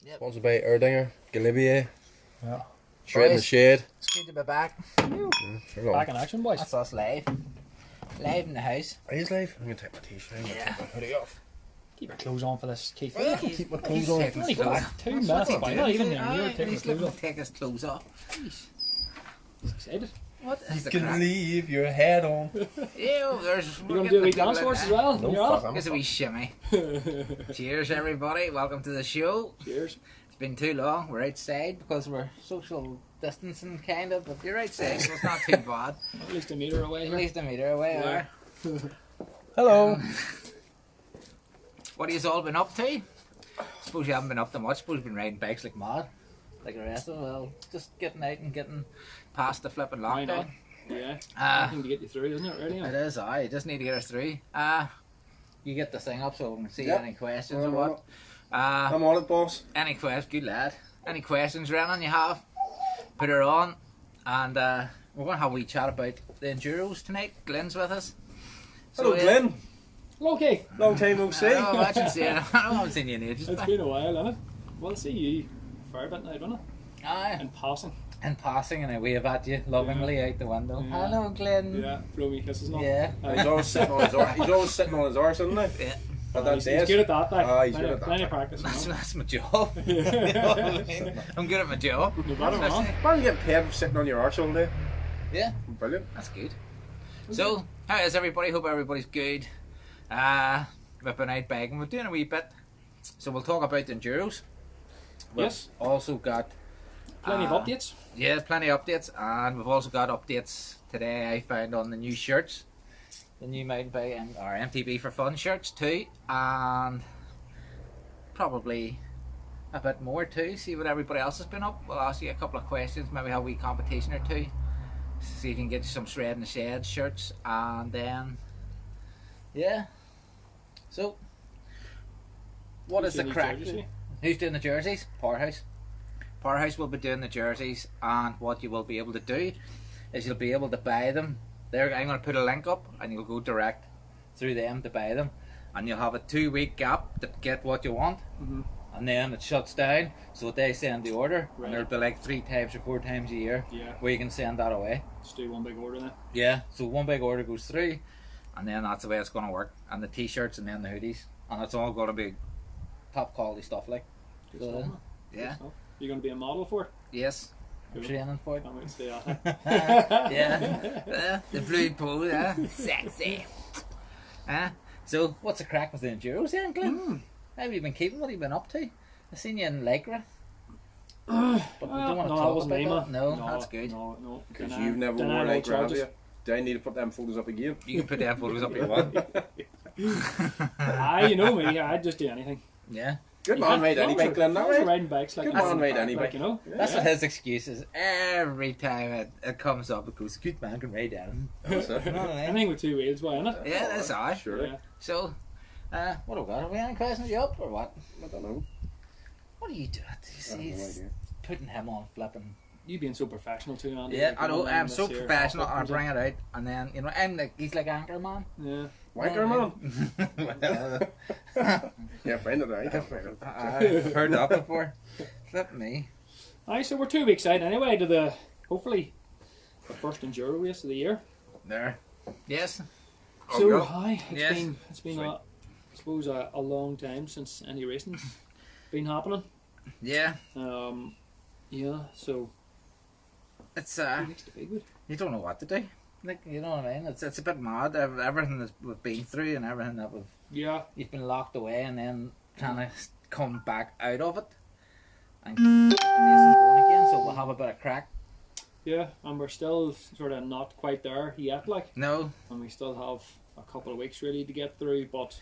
Yep. Sponsored by Erdinger, Galibier, Yeah. Straight in the Boys. shade. It's good to be back. Back in action, boys. That's us live. Live in the house. Are you live? I'm going to take my t-shirt. I'm going to Yeah. take my hoodie off. Keep your clothes on for this, Keith. Yeah. Keep my He's clothes on. taking his Only clothes back off. 2 What's minutes he by doing? not even there. Aye, You're taking he's your looking clothes to off. take his clothes off. He's excited. What is the You can crack? leave your head on. Ew, there's... You're going to do a wee dance for us as well? No, You're fuck on? him. Here's a wee shimmy. Cheers, everybody. Welcome to the show. Cheers. It's been too long. We're outside because we're social distancing, kind of, but you're outside, so it's not too bad. At least a metre away At here. least a metre away, Yeah. Hello. What have you all been up to? Suppose you haven't been up to much. Suppose you've been riding bikes like mad. Like the rest of us. Well, just getting out and getting past the flipping Why not? lockdown. Yeah. Uh, Nothing to get you through, isn't it, really? It is, aye. You just need to get us through. You get this thing up so we can see Yep. any questions or I'm what. I'm on it, boss. Any questions? Good lad. Any questions, Renan, you have? Put her on. And we're going to have a wee chat about the Enduros tonight. Glyn's with us. Hello, yeah. Glyn. Hello, Keith. Long time no see. I imagine seeing I haven't seen you in ages. It's back. been a while, hasn't it? Well, I see you a fair bit now, don't I? Aye. In passing. And passing and I wave at you lovingly out the window. Yeah. Hello, Glyn. Yeah, blow me kisses now. Yeah. He's always sitting on his arse. He's always sitting on his arse, isn't he? Yeah. At that He's desk. good at that, like. Ah, he's good at that, Plenty of like. practice. That's, you know. that's my job. You know what I mean? I'm good at my job. No matter That's what. it. Why are you getting paid for sitting on your arse all day? Yeah, Brilliant. that's good. So, how is everybody? Hope everybody's good. We've been out biking. We're doing a wee bit. So we'll talk about the Enduros. We've Yes. also got Plenty of updates. yeah, plenty of updates, and we've also got updates today. I found on the new shirts, the new Mountain Bike and our MTB for Fun shirts too, and probably a bit more too. See what everybody else has been up. We'll ask you a couple of questions, maybe have a wee competition or two. See if you can get some Shred in the Shed shirts, and then yeah. So, what is the Who's doing crack? these jerseys? Who's doing the jerseys? Powerhouse. Powerhouse will be doing the jerseys, and what you will be able to do is you'll be able to buy them. There, I'm going to put a link up, and you'll go direct through them to buy them, and you'll have a 2-week gap to get what you want, Mhm. and then it shuts down. So they send the order, Right. and there'll be like 3 times or 4 times a year Yeah. where you can send that away. Just do one big order then. Yeah. So one big order goes through, and then that's the way it's going to work. And the t-shirts, and then the hoodies, and it's all going to be top quality stuff. Like, Good So, stuff, man. Good yeah. stuff. You're going to be a model for it? Yes. I'm Cool. training for it. Can't wait to see that. Yeah, the blue pole, sexy. So, what's the crack with the Enduros then, Glyn? How have you been keeping? What have you been up to? I seen you in Lycra. But we don't want to no, talk that wasn't me, about that. man. No, that's good. No. Because Deny- you've never deny worn all like have charges. you? Do I need to put them photos up again? You can put them photos up if you want. You know me. I'd just do anything. Yeah. Good man, made any bike, Glenn, that You're way. riding bikes like Good that. man, made part, any Like, bike. you know. That's what his excuse is. Every time it comes up, it goes, good man can ride down. That's it. You know what I mean? Anything with 2 wheels, why, innit? Yeah, that's alright. Surely. Yeah. So, what have we got? Have we any questions you up or what? I don't know. What are you doing? I have See, no he's idea. putting him on flipping. You being so professional too, Andy. Yeah, like, I know. you I'm this so here professional. half I up bring it out, and then I'm like he's like anchor man. Yeah. Wanker man. Well, Yeah, friend of the right. I've heard that before. Flip me. Aye, so we're 2 weeks out anyway to the hopefully the first enduro race of the year. There. Yes. So yeah. aye, Yes. it's been Sweet. I suppose a long time since any racing's been happening. Yeah. Yeah, so It's 2 weeks to Bigwood. you don't know what to do. Like you know what I mean. It's a bit mad. Everything that we've been through and everything that Yeah. you've been locked away, and then trying to come back out of it and get the racing going again. So we'll have a bit of crack. Yeah, and we're still sort of not quite there yet, like, No. and we still have a couple of weeks really to get through, but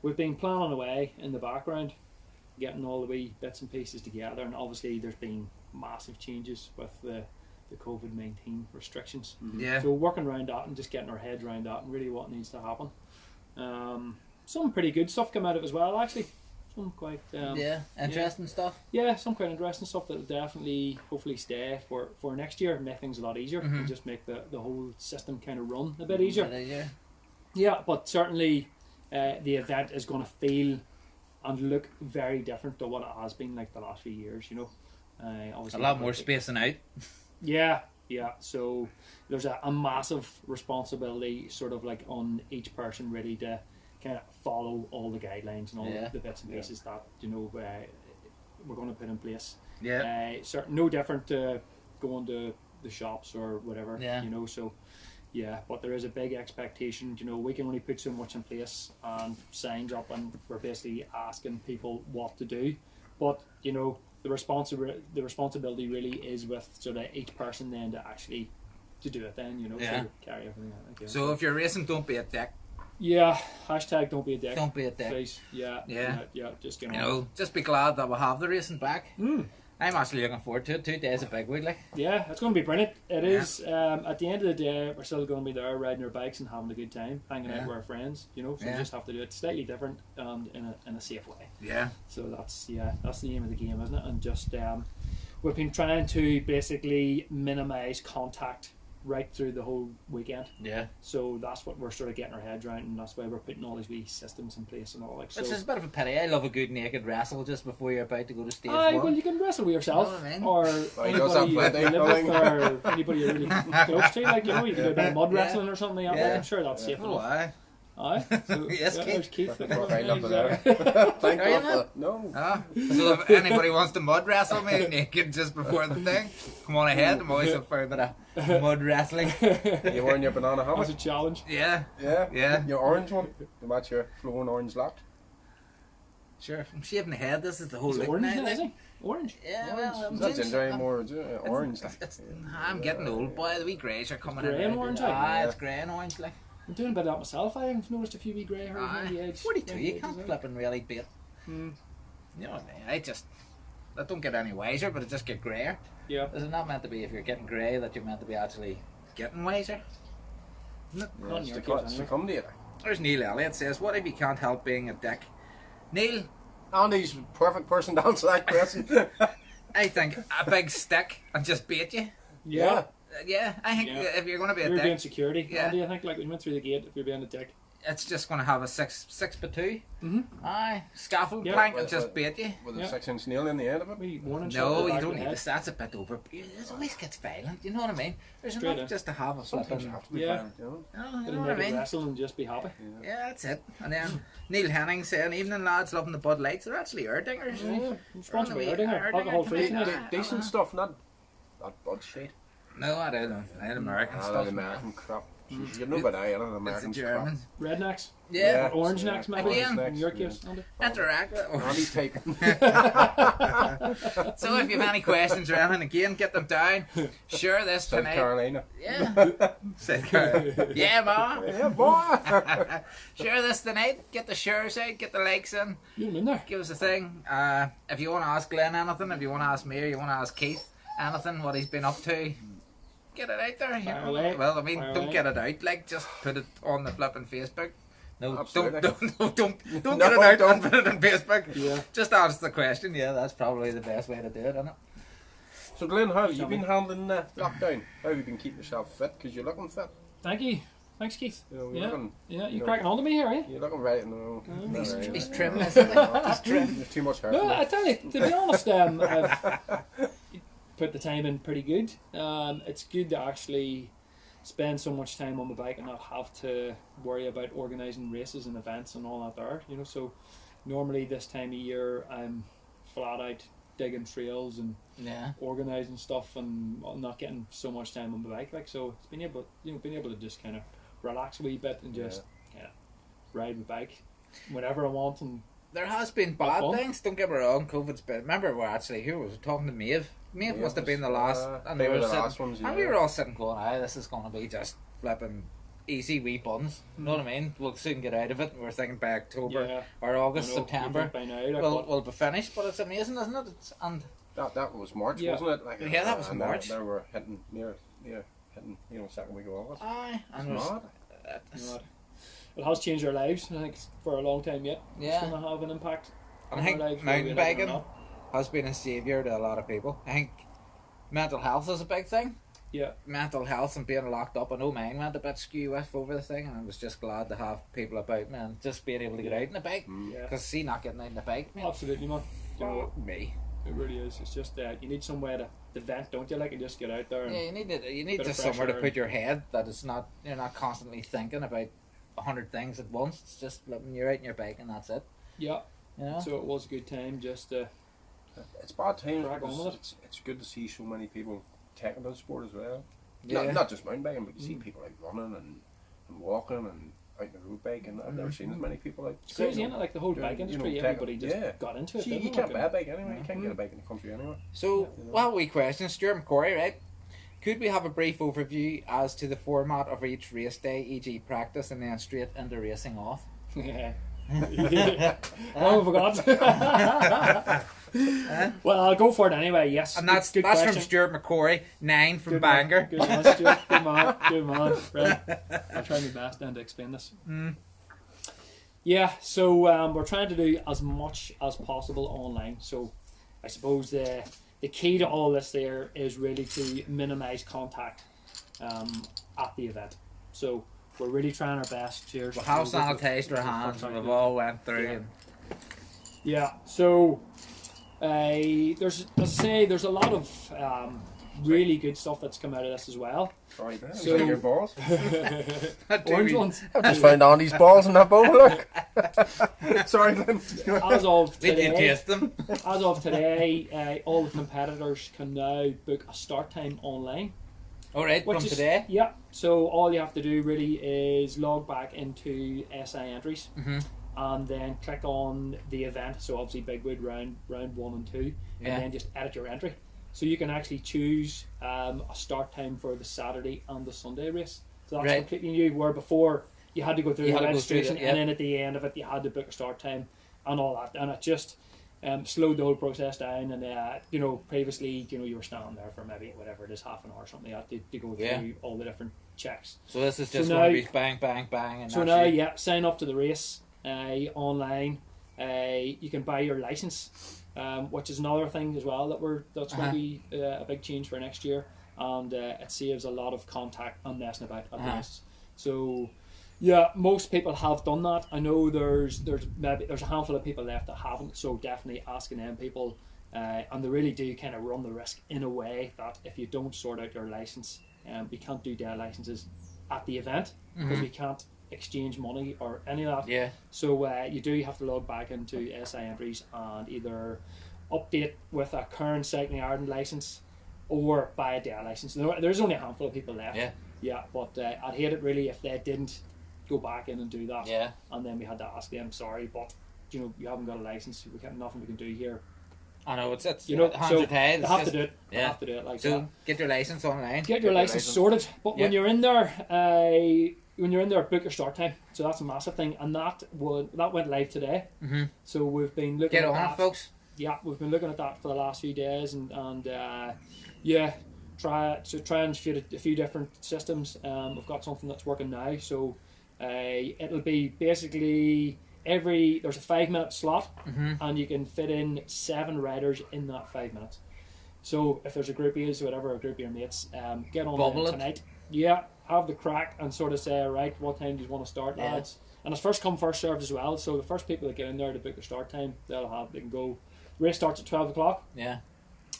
we've been planning away in the background, getting all the wee bits and pieces together, and obviously there's been massive changes with the COVID-19 restrictions. Yeah. So working around that and just getting our heads around that and really what needs to happen. Some pretty good stuff come out of it as well, actually. Some quite yeah. Interesting stuff. yeah, some quite interesting stuff that will definitely hopefully stay for next year, make things a lot easier and just make the whole system kind of run a bit easier. Yeah. Yeah, but certainly the event is going to feel and look very different to what it has been like the last few years. You know, A obviously lot more spacing out. Yeah. So there's a massive responsibility, sort of like on each person, really, to kind of follow all the guidelines and all the bits and pieces that we're going to put in place. Yeah. No different to going to the shops or whatever. Yeah. You know, so yeah, but there is a big expectation. You know, we can only put so much in place and signs up, and we're basically asking people what to do. But you know, the responsibility really is with sort of each person then to do it then, you know, Yeah. to carry everything out. Like, So if you're racing, don't be a dick. yeah, hashtag don't be a dick. Don't be a dick. Please. Yeah. Just get on. You know, just be glad that we'll have the racing back. Mm. I'm actually looking forward to it. 2 days of bigwood, like. Yeah, it's going to be brilliant. It is. At the end of the day, we're still going to be there riding our bikes and having a good time, hanging out with our friends. You know, so we just have to do it slightly different and in a safe way. Yeah. So that's the aim of the game, isn't it? And just we've been trying to basically minimise contact right through the whole weekend. Yeah. So that's what we're sort of getting our heads around, and that's why we're putting all these wee systems in place and all like. So Which is a bit of a pity. I love a good naked wrestle just before you're about to go to stage aye, one. well, you can wrestle with yourself, You know what I mean? or he does have anybody you plenty, live with, or anybody you're really close to. Like, you know, you can do a bit of mud Yeah. wrestling or something. Like, Yeah. I'm sure that's safe Oh, enough. aye. Aye. So, Yes, yeah, Keith. there's Keith. Right up there. He's, Thank Are you God for that. No. Ah, so if anybody wants to mud wrestle me naked just before the thing, come on ahead. I'm always up for a bit of mud wrestling. You wearing your banana That's a helmet? challenge. Yeah, Yeah. Yeah. Your orange one to match your flowing orange lock. sure. I'm shaving the head. This is the whole He's look orange, now, now, like. is he? Orange. Yeah, well, I'm That's just- ginger I'm- anymore, orange. I'm getting old, boy. The wee greys are coming Grey in. and orange, Aye, like? it's grey and orange, like. I'm doing a bit of that myself. I've noticed a few wee grey hairs on the Aye, edge. 42. You Like, can't is it? flip and really beat. Hmm. You know what I mean? I don't get any wiser, but I just get greyer. Yeah. Is it not meant to be if you're getting grey that you're meant to be actually getting wiser? Not in your It's case, to anyway. come to you. There's Neil Elliott says, what if you can't help being a dick? Neil, Andy's the perfect person to answer that question. I think a big stick and just bait you. Yeah. Yeah, I think Yeah. if you're going to be a You're being dick, security. Yeah. Andy, I think like when you went through the gate, if you're being a dick. it's just going to have a 6x2. Mm-hmm. Aye, scaffold Yeah. plank and Well, just bait you. With Yeah. a 6-inch nail in the end of it. Wee warning shot No, to the you back don't of the need head. this. That's a bit over. It always gets violent. You know what I mean? There's Straight enough in. just to have a Sometimes flipping. you have to be Yeah. violent, you know. You Didn't know what I make it mean? wrestle and just be happy. Yeah, that's it. And then Neil Henning saying, "Evening lads, loving the Bud Lights. They're actually Erdingers. Yeah. Sponsored by Runaway Erdinger. Erdinger Alcohol free tonight. tonight. Decent stuff, not bud shit. No, I don't. I had American That stuff. American crap. You know about that, It's the American crap. Germans. Rednecks. Yeah. Or orange necks, maybe. Again. In your case, Andy. Interact with Andy's taking. So if you have any questions or anything, again, get them down. Share this South tonight. Carolina. Yeah. South Carolina. Yeah, ma. Yeah, boy. Share this tonight. Get the shares out. Get the likes in. You in there? Give us a thing. If you want to ask Glyn anything, if you want to ask me or you want to ask Keith anything, what he's been up to, get it out there. You Fire know? away. Well, I mean, Fire don't away. get it out. Like, just put it on the flipping Facebook. No, Absolutely. don't No, get it out don't. and put it on Facebook. Yeah. Just answer the question. Yeah, that's probably the best way to do it, isn't it? So, Glyn, how have you been handling lockdown? How have you been keeping yourself fit? Because you're looking fit. Thank you. Thanks, Keith. You know, you're Yeah. looking, Yeah, you No. cracking on to me here, are you? you're looking right. No, He's trim, isn't he? He's trim. There's too much hair. No, for me. I tell you, to be honest, I've put the time in pretty good. It's good to actually spend so much time on the bike and not have to worry about organising races and events and all that there. You know, so normally this time of year I'm flat out digging trails and Yeah. organising stuff and not getting so much time on the bike. Like, so it's been able to just kind of relax a wee bit and just kind of ride the bike whenever I want. And There has been bad fun. things, don't get me wrong. COVID's been. Remember, who was talking to Maeve? Maeve must have been the last. And they we were were the sitting, last ones. and we were all sitting going, "Aye, this is going to be just flipping easy wee buns." You know what I mean? We'll soon get out of it. We're thinking by October yeah, or August, I know, September, you think by now, like, we'll, what- we'll be finished. But it's amazing, isn't it? And That was March, Yeah. wasn't it? Like, Yeah, that was and March. There we're hitting hitting second week of August. aye, and It's there's- mad. you know, it has changed our lives. I think for a long time yet. Yeah. It's going to have an impact. and I on think our lives, whether we mountain like it or biking not. has been a saviour to a lot of people. I think mental health is a big thing. mental health and being locked up. I know mine went a bit skew with over the thing, and I was just glad to have people about me and just being able to get out in the bike. Because see, not getting out in the bike, man. Absolutely, man. You know, Me. it really is. It's just you need somewhere to vent, don't you? Like, and just get out there. And Yeah, you need bit just of fresh somewhere to air put your head that it's not, you're not constantly thinking about 100 things at once. It's just when you're out on your bike and that's it. Yeah. You know? So it was a good time. Just It's bad times. Crack on Because with it. it's good to see so many people taking the sport as well. Yeah. Not just mountain biking, but you see people out running and walking and out in the road bike, and I've never seen as many people out. it's crazy, isn't it? Like the whole Yeah, bike you know, industry, taking- everybody just yeah. got into it. See, you didn't can't they? buy a bike anyway. You can't get a bike in the country anyway. So, well, wee question, Stuart McCory, right? Could we have a brief overview as to the format of each race day, e.g. practice, and then straight into racing off? Oh, I forgot. Well, I'll go for it anyway. Yes, And that's good from question. Stuart McCory, 9 from Good Bangor. Man. Good man, Stuart. Good man. Good man. Right. I'll try my best then to explain this. Yeah, so we're trying to do as much as possible online. So I suppose the key to all this there is really to minimise contact at the event. So we're really trying our best. Cheers. We'll have sanitised our hands, and we've all went through. Yeah. And Yeah, so there's, as I say, there's a lot of really good stuff that's come out of this as well. Sorry, man. So- Your balls. Orange ones. I've just found Andy's balls in that bowl. Look. Sorry, Glyn. As of Did you today, taste them? as of today, all the competitors can now book a start time online. All right, from Which is, today. Yeah, so all you have to do really is log back into SI entries and then click on the event. So obviously Bigwood round 1 and 2, Yeah. and then just edit your entry. So you can actually choose a start time for the Saturday and the Sunday race. So that's Right. completely new. Where before you had to go through You the had to go through registration, it, yeah. and then at the end of it you had to book a start time and all that, and it just slowed the whole process down. And previously, you were standing there for maybe whatever it is, half an hour or something like that to go through Yeah. all the different checks. So this is So just now- going to be bang, bang, bang. And So that's now, it. yeah, sign up to the race online. You can buy your license, which is another thing as well that's going to be a big change for next year, and it saves a lot of contact and messing about at the races. So, yeah, most people have done that. I know there's a handful of people left that haven't. So definitely asking them people, and they really do kind of run the risk in a way that if you don't sort out your license, we can't do their licenses at the event because we can't exchange money or any of that. Yeah. So you do have to log back into SI entries and either update with a current Cycling Ireland license or buy a day license. There's only a handful of people left. Yeah. Yeah, but I'd hate it really if they didn't go back in and do that. Yeah. And then we had to ask them, sorry, but you haven't got a license. We got nothing we can do here. I know, it's So hands are tied. they It's have just- to do it. They yeah. have to do it like So that. get your license online. Get your license sorted. But when Yeah. you're in there, book your start time. So that's a massive thing, and that went live today. So we've been looking Get at on that. it, folks. Yeah, we've been looking at that for the last few days, and try and fit a few different systems. We've got something that's working now, so it'll be basically there's a 5-minute slot, and you can fit in 7 riders in that 5 minutes. So if there's a group of you, a group of your mates, get on Bubble there it. tonight. Yeah, have the crack and sort of say, right, what time do you want to start, Yeah. lads? And it's first come, first served as well. So the first people that get in there to book their start time, they can go. Race starts at 12 o'clock Yeah.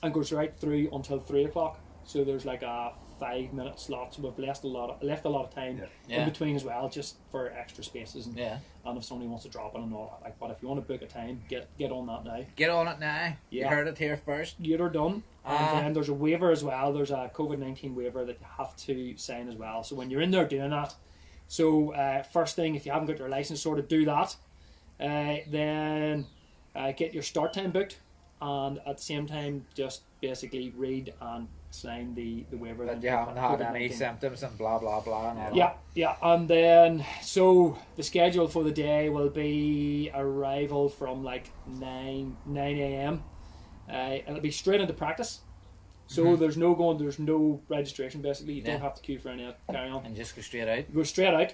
and goes right through until 3 o'clock. So there's like a 5-minute slot. So we've left a lot of time Yeah. in between as well, just for extra spaces. And, Yeah. and if somebody wants to drop in and all that, but if you want to book a time, get on that now. Get on it now. You Yeah. heard it here first. You're done. And then there's a waiver as well. There's a COVID-19 waiver that you have to sign as well. So when you're in there doing that, first thing, if you haven't got your license sorted, do that. Then get your start time booked, and at the same time, just basically read and sign the waiver. But then you for haven't had any COVID-19. symptoms and blah, blah, blah. And all Yeah, and then so the schedule for the day will be arrival from like 9 a.m. It'll be straight into practice. So there's no registration basically. You don't have to queue for any carry on. And just go straight out. You go straight out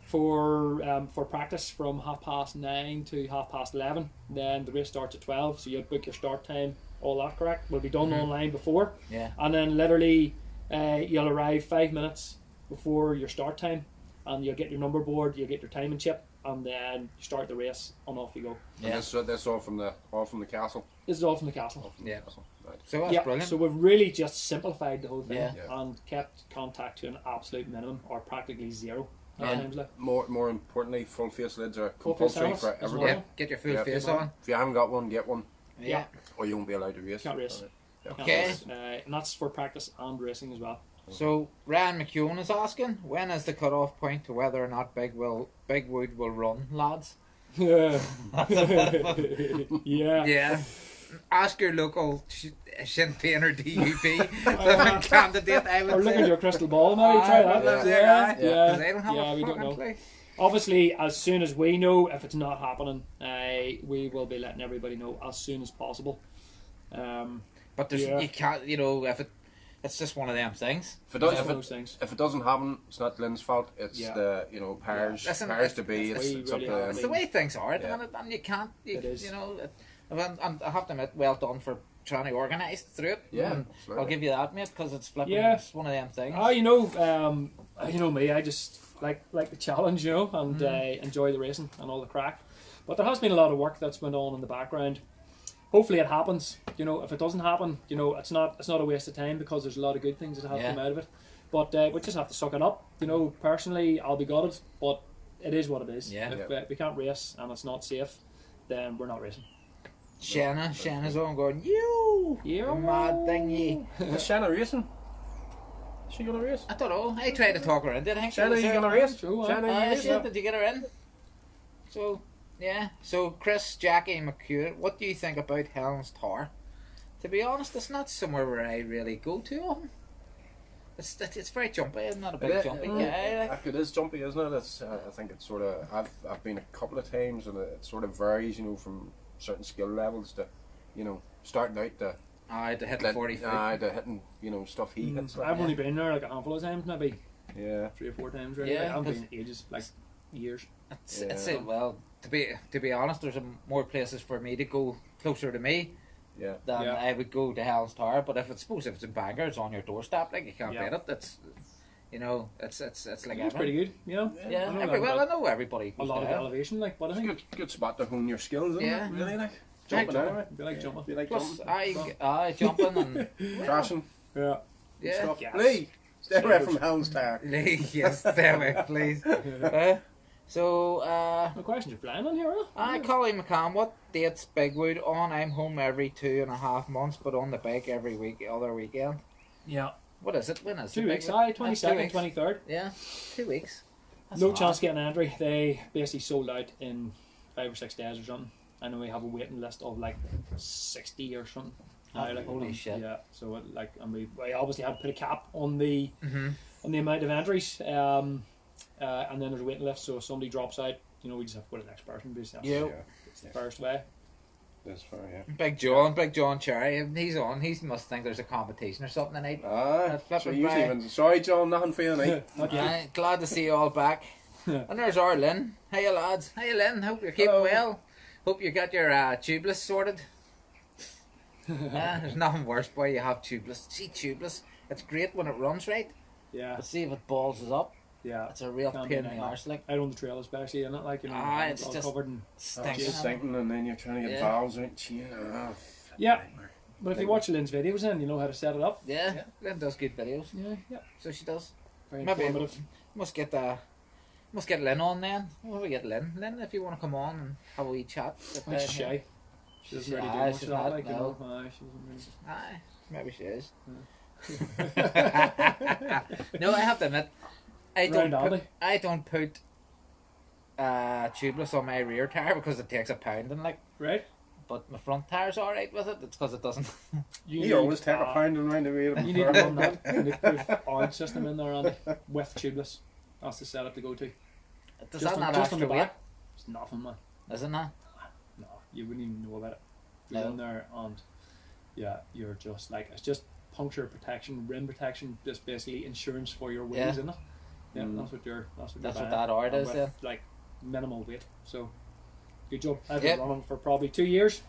for practice from 9:30 to 11:30. Then the race starts at 12. So you'll book your start time, all that correct. Will be done online before. Yeah. And then literally You'll arrive 5 minutes before your start time, and you'll get your number board, you'll get your timing chip, and then you start the race, and off you go. And this all from the castle. This is all from the castle. Yeah. Right. So that's brilliant. So we've really just simplified the whole thing, Yeah. and kept contact to an absolute minimum, or practically zero. Yeah. At times, like. More importantly, full face lids are Full face compulsory helmets for as everybody. well. Get your full Yeah. face on. If you haven't got one, get one, Yeah. or you won't be allowed to race. Can't race. Yeah. Can't Okay. race. And that's for practice and racing as well. So Ryan McEwen is asking, when is the cut-off point to whether or not Bigwood will run, lads? Yeah. Yeah. Ask your local Sinn Féin or DUP living candidate, I would Or look say. at your crystal ball, maybe try that. Yeah. Yeah. They don't have Yeah, a we don't fucking know. clue. Obviously, as soon as we know if it's not happening, we will be letting everybody know as soon as possible. But there's, Yeah. you can't, if it's just one of them things. If it, It's does, one of those things. if it doesn't happen, it's not Glyn's fault. It's Yeah. the powers Listen, powers to be. it's- It's up we to really them. It's the way things are at the Yeah. minute, and you can't, It is. and I have to admit, well done for trying to organise through it. Yeah, And absolutely. I'll give you that, mate, because it's flipping. Yeah. It's one of them things. You know me. I just like the challenge, and enjoy the racing and all the crack. But there has been a lot of work that's went on in the background. Hopefully, it happens. If it doesn't happen, it's not a waste of time, because there's a lot of good things that have Yeah. come out of it. But we just have to suck it up. Personally, I'll be gutted, but it is what it is. Yeah. If we can't race and it's not safe, then we're not racing. Shanna's on going, you Yeah. mad thingy. Is Shanna racing? Is she gonna race? I don't know. I tried to talk her in. Did I think she Shanna, was you there? gonna race? True, Shanna, you She racing? did you get her in? So, yeah. So, Chris, Jackie McEwen, what do you think about Helen's Tower? To be honest, it's not somewhere where I really go to often. It's very jumpy. It's not a big It is, jumpy mm. guy. Like. It is jumpy, isn't it? It's, I think it's sort of. I've been a couple of times, and it sort of varies, from certain skill levels to, starting out to. Aye, to hit the 40 feet. To hitting, stuff he hits. like, I've only been there like a handful of times, maybe yeah. 3 or 4 times. Really. Yeah, Like, I haven't 'cause- been in ages, like years. It's Yeah. well, to be honest, there's more places for me to go closer to me Yeah. than Yeah. I would go to Helen's Tower. But if it's in Bangor, it's on your doorstep. Like, you can't Yeah. beat it. It's it's like It's pretty good, Yeah, I know I that, know everybody a goes lot of there. elevation, like, but I It's a think good spot to hone your skills, isn't Yeah. it? Really, like Yeah, jumping anyway. they like jumping. Do you like Plus, jumping? I jumping and Crashing Yeah. yeah. stuff. Yes. Lee, stay away from Helen's Tower. Yes, stay away, please. So, No questions are flying on here, huh? Collie McCann, what date's Bigwood on? I'm home every 2.5 months, but on the bike every other weekend. Yeah. What is it? When is 2 the weeks, Bigwood? aye, 22nd, 23rd. Yeah, 2 weeks. That's No mad. chance getting an entry. They basically sold out in 5 or 6 days or something. I know we have a waiting list of like 60 or something. Aye, like, Holy shit. Yeah, so and we obviously had to put a cap on the Mm-hmm. on the amount of entries. And then there's a waiting list, so if somebody drops out, we just have to go to the next person. Basically, Yeah. it's the first way. That's fair, yeah. Big John Cherry, he's on. He must think there's a competition or something tonight. Ah, That's so flipping usually by. when sorry John, nothing for you tonight. Not yet. Aye, glad to see you all back. And there's our Lynn. Hiya lads. Hiya Lynn. Hope you're keeping Hello. well. Hope you got your tubeless sorted. There's nothing worse, boy. You have tubeless. See, tubeless. It's great when it runs right, Yeah, but see if it balls us up. yeah. It's a real Can be pain in the nightmare. arse. Like, Out on the trail, especially, isn't it? Like, it's all just covered in. stinks. Just thinking, and then you're trying to get Yeah. valves out. Gee, Yeah. But if you watch Lynn's videos, then you know how to set it up. Yeah, Lynn does good videos, Yeah. so she does. Very Maybe informative. must get Lynn on then. What do we get Lynn? Lynn, if you want to come on and have a wee chat. sit I think down she's here. shy. She doesn't really do Aye, much she's of that, not, like, no. Aye, she doesn't really. Aye, maybe she is. Yeah. No, I have to admit, Round Aldi. I don't put tubeless on my rear tire because it takes a pounding, like. Right? But my front tire's all right with it. It's because it doesn't. You always take a pound and round the way. You need to run that. You need to put orange system in there, Andy, with tubeless. That's the setup to go to. Does Just that on- not just on extra the weight? back. It's nothing, man. Is it not? No, you wouldn't even know about it. You're No. in there and yeah, you're just like, it's just puncture protection, rim protection, just basically insurance for your wheels, Yeah. isn't it? Yeah, Mm. that's what you're That's buying. what that art And is, with, then. like minimal weight. So good job. I've Yep. been running for probably 2 years.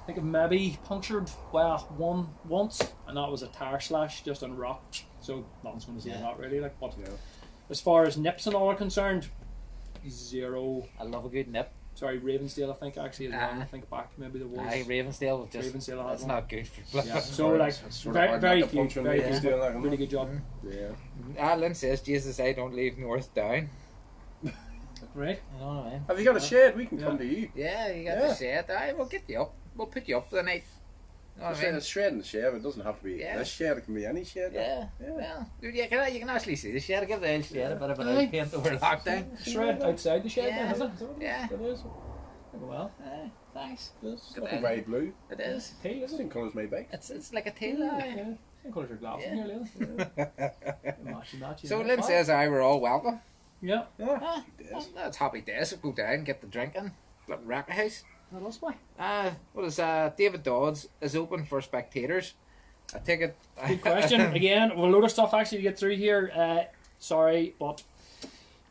I think I've maybe punctured one once, and that was a tire slash just on rock. So nothing's going to say that really. Like, but as far as nips and all are concerned, zero. I love a good nip. Sorry, Ravensdale, I think actually is one. I think back maybe there was. Aye, Ravensdale was just. Ravensdale had That's one. not good for Yeah. So like very few, really good job. Yeah. Lynn says, Jesus, I don't leave North down. Right. You know what I mean? Have you got a shed? We can come to you. Yeah, you got the shed. Aye, we'll get you up. We'll put you up for the night. You know what I mean? It's shed in the shed. It doesn't have to be this shed. It can be any shed. Yeah. Well, dude, you can actually see the shed. Give the old shed a bit of an out paint over lockdown. Shred outside the shed, Yeah. then, is it? Yeah. It is. Well, Thanks. It's looking very blue. It is. hey, is it? Same colour as my bike. It's like a tail. Aye. Yeah. Same colours your glass in here, Lil. So Lynn says, "I we're all welcome." Yeah. Ah, that's happy days. Go down, get the drinking. Little racket house. That was why. What is David Dodds is open for spectators. I take it. Good question. Again, a load of stuff actually to get through here. Sorry, but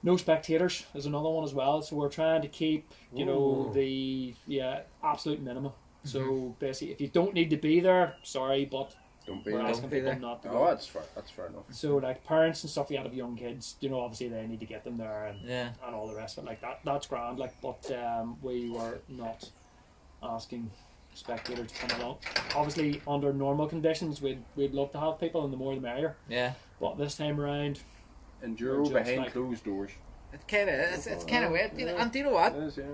no spectators is another one as well. So we're trying to keep, the absolute minimum. So basically, if you don't need to be there, sorry, but Don't be we're there. asking people not to Oh, go. that's fair. That's fair enough. So like parents and stuff, you have young kids. Obviously they need to get them there and all the rest of it. Like that's grand. Like, but we were not asking spectators to come along. Obviously, under normal conditions, we'd love to have people, and the more the merrier. Yeah. But this time around, Enduro just behind like- closed doors. It's kind of it's kind of weird. And do you know what? It is, yeah.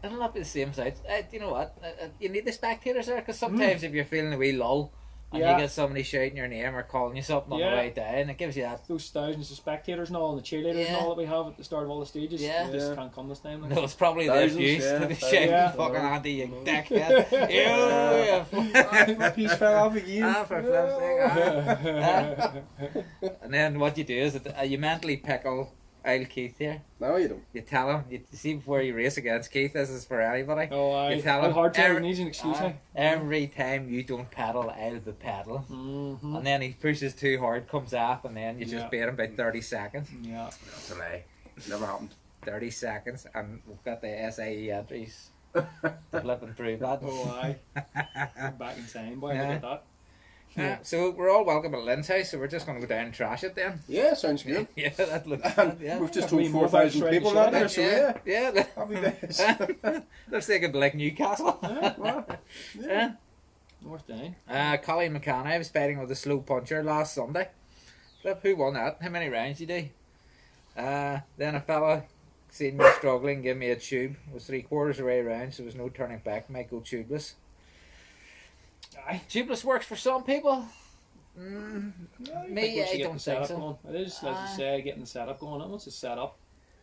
It'll not be the same size. Do you know what? You need the spectators there because sometimes if you're feeling a wee lull and you get somebody shouting your name or calling you something on the way down, it gives you that. those thousands of spectators and all, and the cheerleaders and all that we have at the start of all the stages, Yeah. just can't come this time. Like. No, it's probably the Thousands, abuse yeah, to be thousands. shouting, Yeah. fucking Andy, you dickhead. You Piece fell off again. for flip's sake. And then what you do is you mentally pickle Isle Keith here. No, you don't. You tell him, you see before you race against Keith, this is for anybody. Oh, You tell I'm him hard to every- needs an excuse. Every time you don't pedal, I'll be pedaling. Mm-hmm. And then he pushes too hard, comes off, and then you just beat him by 30 seconds. Yeah. That's a lie. Never happened. 30 seconds, and we've got the SIE entries to flip and prove that. Oh, aye. Back in time, boy. Look at that. So we're all welcome at Lynn's house, so we're just going to go down and trash it then. Yeah, sounds good. Yeah, that looks good. Yeah. We've just We told move 4,000 out people straight that to there, so Yeah. happy days. Let's take it to like Newcastle. Yeah. North down. Colin McCann, I was fighting with a slow puncher last Sunday. Flip, who won that? How many rounds did you do? Then a fella seen me struggling, gave me a tube. It was 3/4 of the way round, so there was no turning back. Might go tubeless. Aye. Tubeless works for some people. Me, I don't think so. Going. It is, as you say, getting the setup going. It once it's set up.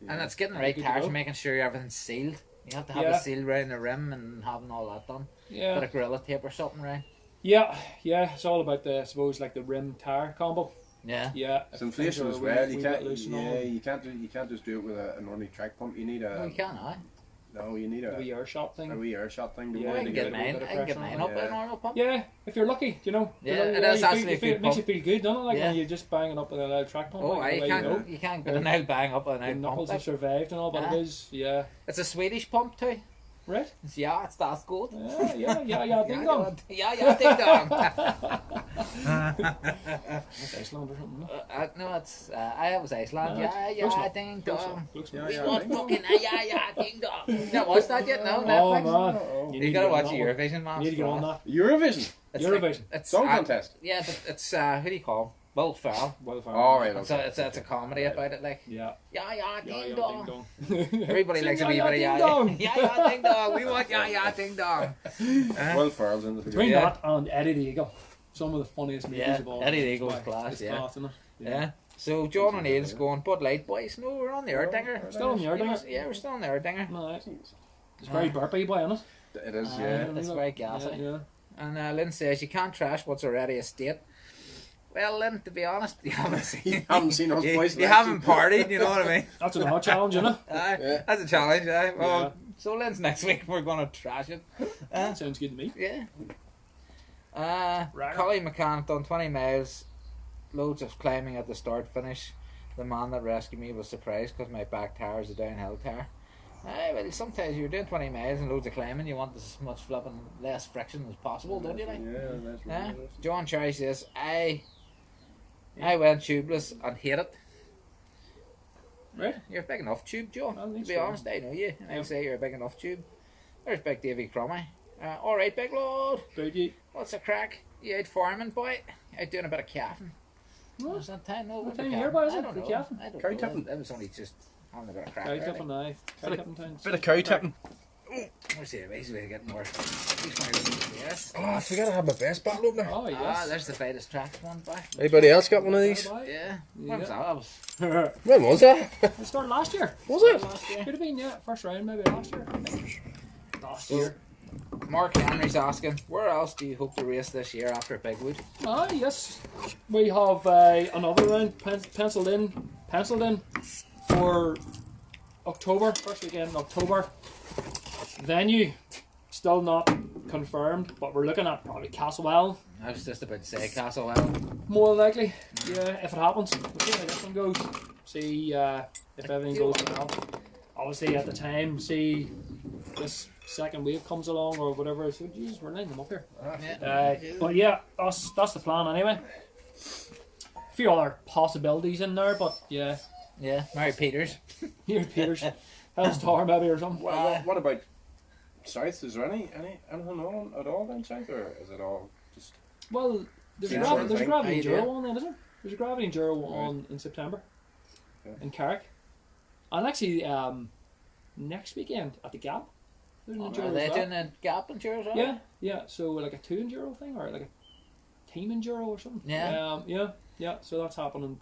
And it's getting the Aye, right good to tires go. and making sure everything's sealed. You have to have a seal round the rim and having all that done. Yeah. Bit of gorilla tape or something round. Yeah. It's all about the, I suppose, like the rim tire combo. Yeah. Yeah. It's inflation as well. You can't just do it with a normally track pump. You need No, a you can, aye. you need The wee air shot thing. a wee air shot thing. Yeah, I you can get get a mine. bit of I can get pressure mine on up it. by an oil pump. Yeah, if you're lucky, Yeah, it is you actually a feel, good it makes you pump. feel good, doesn't it? Like Yeah. when you're just banging up with a loud track pump. Oh, like, aye, the way you you can't get an oil bang up with the an oil knuckles pump. have survived and all, but Yeah. it is, yeah. It's a Swedish pump too. Right? It's that's good. Yeah, ding dong. Yeah, ding dong. That's Iceland or something. No? No, it's I was Iceland. Yeah, ding dong. Looks Yeah, nice. We yeah, want ding fucking ding dong. No, watched that yet? No, Oh Netflix. man, You need gotta to watch get the on that Eurovision, man. one. You need to get on that. Eurovision It's Eurovision. It's song contest. Yeah, but it's who do you call? Will Ferrell. Well, Oh right, It's okay. a Yeah. comedy about it, like Yeah. ding Ding dong. dong. Everybody likes a wee bit of ding dong. yeah ding dong. We want ding dong. Will Ferrell's in the video. Between Yeah. that and Eddie the Eagle, some of the funniest movies Yeah, of all. Eddie the time. Eagle's It's class, It's yeah. class, isn't it? Yeah. So John O'Neill's going Bud Light boys. No, we're on the Erdinger. Still on the Erdinger. Yeah, we're still on the Erdinger. No, it's very burpy, boy, isn't it? It is, Aye. yeah. It's very gassy. Yeah. And Lynn says you can't trash what's already a state. Well, Lynn, to be honest, you haven't seen. Haven't seen us boys. You haven't partied. You know what I mean? That's a hard challenge, isn't it? Aye, Yeah. that's a challenge. Aye. Well, Yeah. so Lynn's next week we're gonna trash it. Sounds good to me. Yeah. Right. Colin McCann done 20 miles, loads of climbing at the start finish. The man that rescued me was surprised because my back tire is a downhill tire. Aye, well, sometimes you're doing 20 miles and loads of climbing, you want as much flipping less friction as possible, don't you? Like? Yeah, that's right. John Cherry says, I went tubeless and hate it. Right. You're a big enough tube, Joe. Well, To thanks be for honest, I know you. Yeah. I say you're a big enough tube. There's Big Davy Crummy. Alright, Big Lord. Good, you. What's the crack? You out farming, boy? Out doing a bit of calving. What? Is that time? No, What about time the of year calving? was I it? don't The know. calving? I don't Cow know. tipping? I was only just having a bit of crack. Cow really. tipping, aye. Cow tipping time. Bit of cow tipping. Let's see, basically to get more. Yes. Oh, I forgot to have my best bottle opener. Oh, yes. There's the Vitus Tracks one back. Anybody else got one of these? Yeah. Yeah. When was that? That was When was that? It started last year. Was it? last year. Could have been, yeah. First round, maybe last year. Last year. Mark Henry's asking, where else do you hope to race this year after Bigwood? Ah, yes. We have another round penciled in for October, first weekend in October. Venue still not confirmed, but we're looking at probably Castlewell, I was just about to say Castlewell. more than likely. Yeah, if it happens. We'll see how this one goes. See if everything goes well. Obviously, at the time, see this second wave comes along or whatever. So, geez, we're lining them up here. But yeah, that's the plan anyway. A few other possibilities in there, but yeah. Yeah, Mary Peters. Here, Peters. Hell's Tower maybe or something. What about south? Is there anything on at all down south, or is it all just? Well, there's a Yeah, gravity sure thing. enduro on then, isn't there? There's a gravity enduro on in September in Carrick. And actually, next weekend at the Gap, there's an enduro Are as they well. doing a gap in yours? Yeah. So like a 2 enduro thing or like a team enduro or something. Yeah. Yeah. So that's happening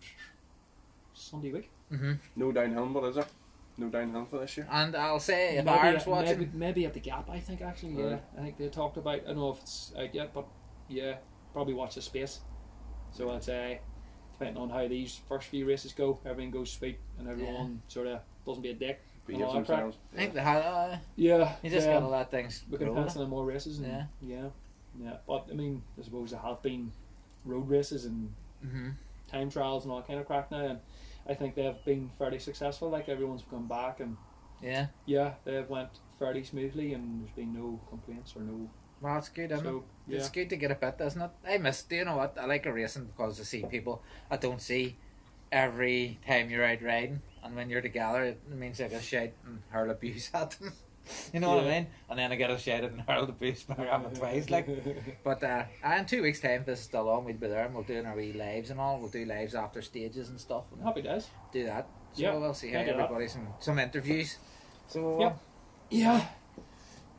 Sunday week. Mm-hmm. No downhill, but is there? No downhill for this year. And I'll say, if Maybe Aaron's at- watching, maybe at the Gap, I think actually. Yeah, Right. I think they talked about. I don't know if it's out yet, but yeah, probably watch the space. So I'd say, depending on how these first few races go, everything goes sweet and everyone sort of doesn't be a dick. Behave all that crap. themselves. I think they had, Yeah, you just gotta let things we can roll. pencil in more races. And, yeah. But I mean, I suppose there have been road races and Mm-hmm. time trials and all kind of crack now, and I think they've been fairly successful. Like everyone's come back and Yeah. they've went fairly smoothly and there's been no complaints or no. Well, it's good, isn't it? So yeah, It's good to get a bit, isn't it? Do you know what? I like a racing because I see people I don't see every time you're out riding, and when you're together, it means I get a shout and hurl abuse at them. You know what I Yeah. mean? And then I get a shout and hurl abuse back at them twice. Like, but in 2 weeks' time, if this is still on, we'll be there and we'll do our wee lives and all. We'll do lives after stages and stuff. And happy days. do that. So Yeah, we'll see how can do that. everybody's some interviews. So Yep. Yeah.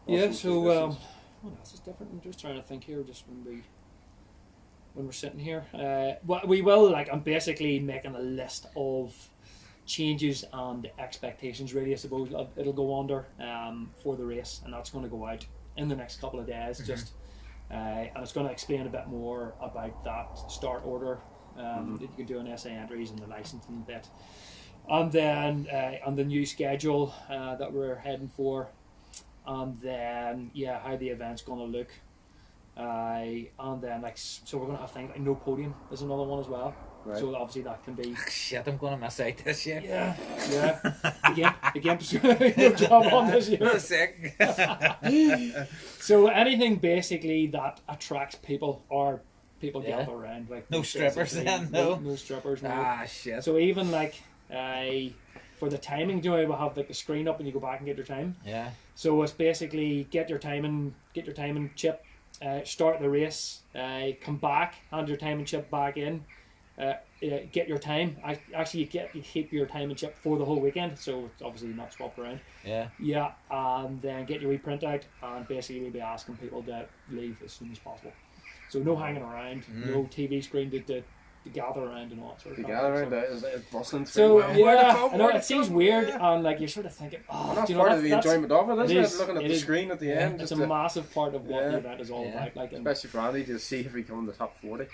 Yeah. Awesome. So This is- what else is different? I'm just trying to think here. Just when we're sitting here, well, we will I'm basically making a list of changes and expectations. Really, I suppose it'll go under for the race, and that's going to go out in the next couple of days. Mm-hmm. Just and it's going to explain a bit more about that start order that you can do on SA entries and the licensing bit, and then on the new schedule that we're heading for. And then how the event's gonna look, and then so we're gonna have things like no podium is another one as well. Right. So obviously that can be shit, I'm gonna miss out this year. again no job on this year. Sick. So anything basically that attracts people or people Yeah. gather around No strippers basically, then, no? no strippers, no. Shit. So even for the timing, we'll have the screen up and you go back and get your time. Yeah. So it's basically get your timing chip, start the race, come back, hand your timing chip back in, get your time. You keep your timing chip for the whole weekend, so it's obviously not swapped around. Yeah. Yeah, and then get your wee printout, and basically we'll be asking people to leave as soon as possible. So no hanging around, no TV screen to gather around and all that sort of The stuff. gathering, So- is it bustling through? So Where the yeah, fuck, I know where the it seems fuck, weird, yeah. and you're sort of thinking, And that's do you know, part of the that's- enjoyment of it, isn't it it? is, Looking at it the is. screen at the end, It's just a to, massive part of what Yeah. the event is all Yeah. about. And especially for Andy to see if he come in the top 40.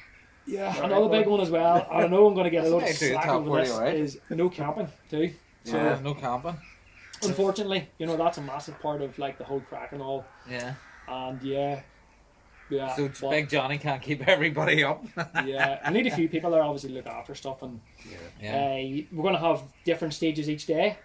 yeah, Right, another big one as well. I know I'm going to get a lot of That's nice to slack top over 40, this. right? Is no camping too. So Yeah. No camping. unfortunately, that's a massive part of the whole crack and all. Yeah. And yeah. So but- Big Johnny can't keep everybody up. yeah, I need a few people there obviously look after stuff, and Yeah. we're going to have different stages each day.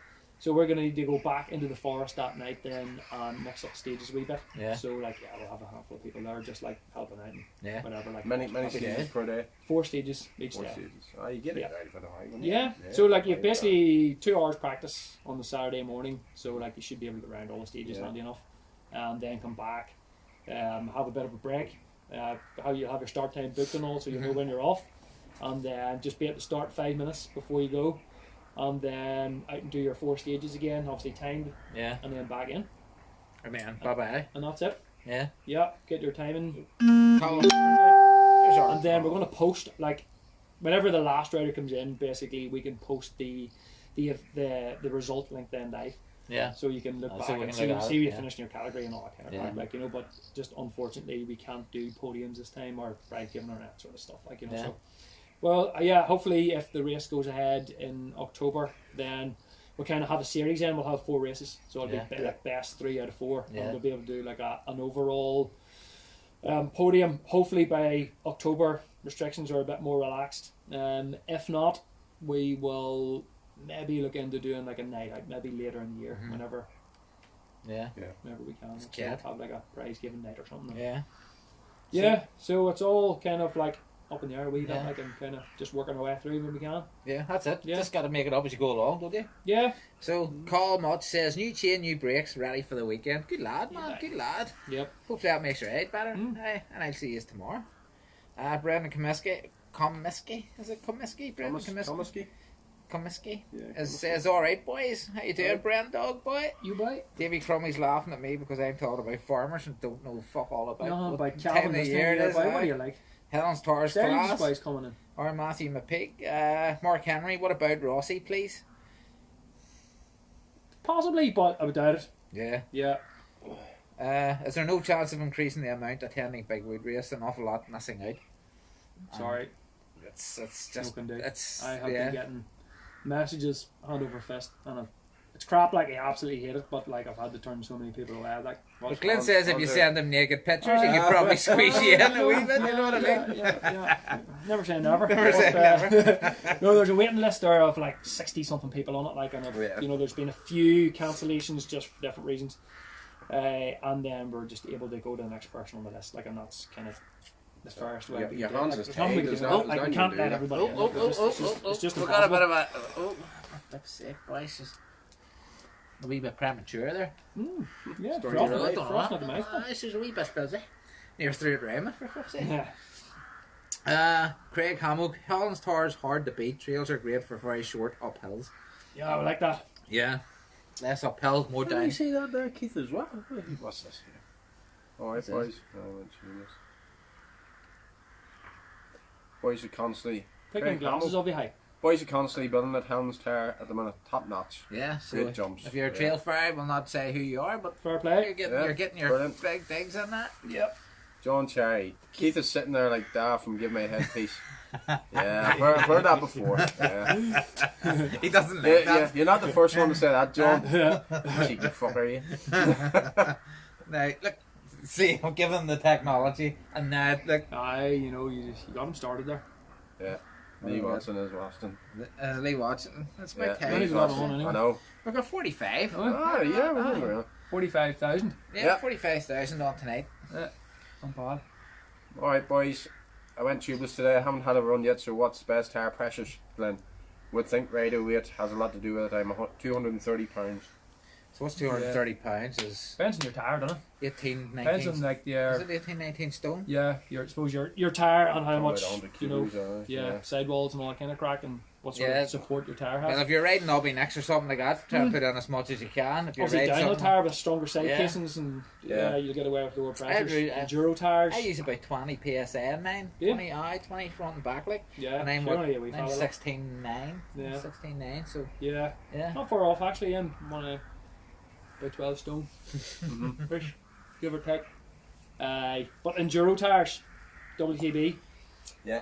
So we're going to need to go back into the forest that night then and mix up stages a wee bit. Yeah. So like we'll have a handful of people there just like helping out and whatever. Like Many Happy stages days. per day. 4 stages each 4 day. stages. Oh, you get it Yeah. out of it, alright. Yeah. So like you've basically 2 hours practice on the Saturday morning. So like you should be able to get around all the stages handy enough, and then come back, have a bit of a break. How you have your start time booked and all, so you know when you're off, and then just be at the start 5 minutes before you go, and then out and do your 4 stages again, obviously timed, Yeah. and then back in, I mean, bye bye. and that's it. Yeah. Yeah, get your timing. Colin. And then we're going to post, like, whenever the last rider comes in, basically we can post the result link then live. Yeah. So you can look back so we and can see look at where it, you yeah. finished in your category and all that kind of Yeah. crap, like, you know, but just unfortunately we can't do podiums this time or prize giving or that sort of stuff, like, you know. Yeah. So, well, yeah, hopefully if the race goes ahead in October, then we'll kind of have a series then, we'll have 4 races, so it'll be like best 3 out of 4, Yeah. and we'll be able to do like an overall podium. Hopefully by October restrictions are a bit more relaxed. If not, we will maybe look into doing like a night out, maybe later in the year, whenever Yeah. we can. So good. have like a prize giving night or something. Yeah. Yeah, so it's all kind of like up in the air a wee bit, Yeah. like, and kind of just working our way through when we can. Yeah, that's it. Yeah. Just got to make it up as you go along, don't you? Yeah, So, Carl Mott says, new chain, new brakes, ready for the weekend. Good lad, man. Yeah. Good lad. yep. Hopefully that makes your ride better. Aye, and I'll see you tomorrow. Brendan Comiskey. Is it Comiskey? Brendan Comiskey. Comiskey. Yeah, Says, alright, boys. How you doing, Brendan, dog boy? You bite? Davy Crummy's laughing at me because I'm talking about farmers and don't know fuck all about No, what by time Calvin of this year time it of is. year, what aye. do you like? Helen's Taurus Sarah's class. boys coming in. Or Matthew McPeak. Mark Henry, what about Rossi, please? Possibly, but I would doubt it. Yeah. Yeah. Is there no chance of increasing the amount attending bigwood race? An awful lot missing out. Sorry. It's just Nothing to do. it's I have yeah. been getting messages hand over fist, and it's crap. Like, I absolutely hate it, but like I've had to turn so many people away. Like, But Glyn says if you I'll send him naked pictures, he could probably squeeze you in a wee bit. You know what I mean? Yeah. Never say never. Never say never. No, there's a waiting list there of like 60 something people on it. Like, and Yeah. you know, there's been a few cancellations just for different reasons, and then we're just able to go to the next person on the list. Like, and that's kind of the first way. Your we can do it. hands Like, is there's nothing tied, we can there's do. not- Like, there's we nothing can't you let can do. everybody. in. It's just we got a bit impossible. of a flip's sake, boys. Just a wee bit premature there. Yeah, Story froth of your not- froth not the mouth. This is a wee bit busy. Near through it, Raymond, for fuck's sake. Yeah. Craig Hammock, Holland's Towers hard to beat. Trails are great for very short uphills. Yeah, I like that. Yeah, less uphill, more Did down. you see that there, Keith, as well? What's this here? Alright, boys. Boys are constantly Picking Craig glasses Hamill. of you high. boys are constantly building at Helm's Tower at the minute, top notch. Yeah, so Great jumps. if you're a trail fairy, we'll not say who you are, but Fair you're play. getting your Brilliant. big digs in that. Yep. John Cherry. Keith is sitting there like daft from Give Me a Headpiece. Yeah, I've heard that before. Yeah. He doesn't like Yeah, that. you're not the first one to say that, John. Yeah. Cheeky fucker, you. Now, look, see, I'm giving the technology, and now, look, Aye, you know, you got him started there. Yeah. Lee Watson is Watson. Lee Watson, that's my Yeah, time. He's Lee's got Watson. on anyway. I know. We've got 45. Ah, yeah, we're doing well. 45,000. Yeah, Yeah. 45,000 on tonight. Not bad. Alright, boys. I went tubeless today. I haven't had a run yet, so what's best tire pressures, Glyn? Would think radio weight has a lot to do with it. I'm 230 pounds. So what's 230 pounds is Depends on your tire, doesn't it? 18, 19. Depends on like Is your it 18, 19 stone? I suppose your tire and how much About 100 you know kilos, yeah, sidewalls and all that kind of crack and what sort Yeah. of support your tire Well, has. if you're riding Nobby next or something like that, try and put in as much as you can. If you're Obviously riding downhill something, tire with stronger side Yeah. casings and Yeah. you'll get away with lower pressures. agree. Enduro tires. I use about 20 PSI in mine. Yeah. 20 front and back, like. Yeah, And I'm, sure, what, yeah, we I'm follow that. 16.9. Yeah. 16.9, so Yeah. yeah. Not far off actually. I'm about 12 stone. Ish, give or take. But enduro tires, WTB. Yeah.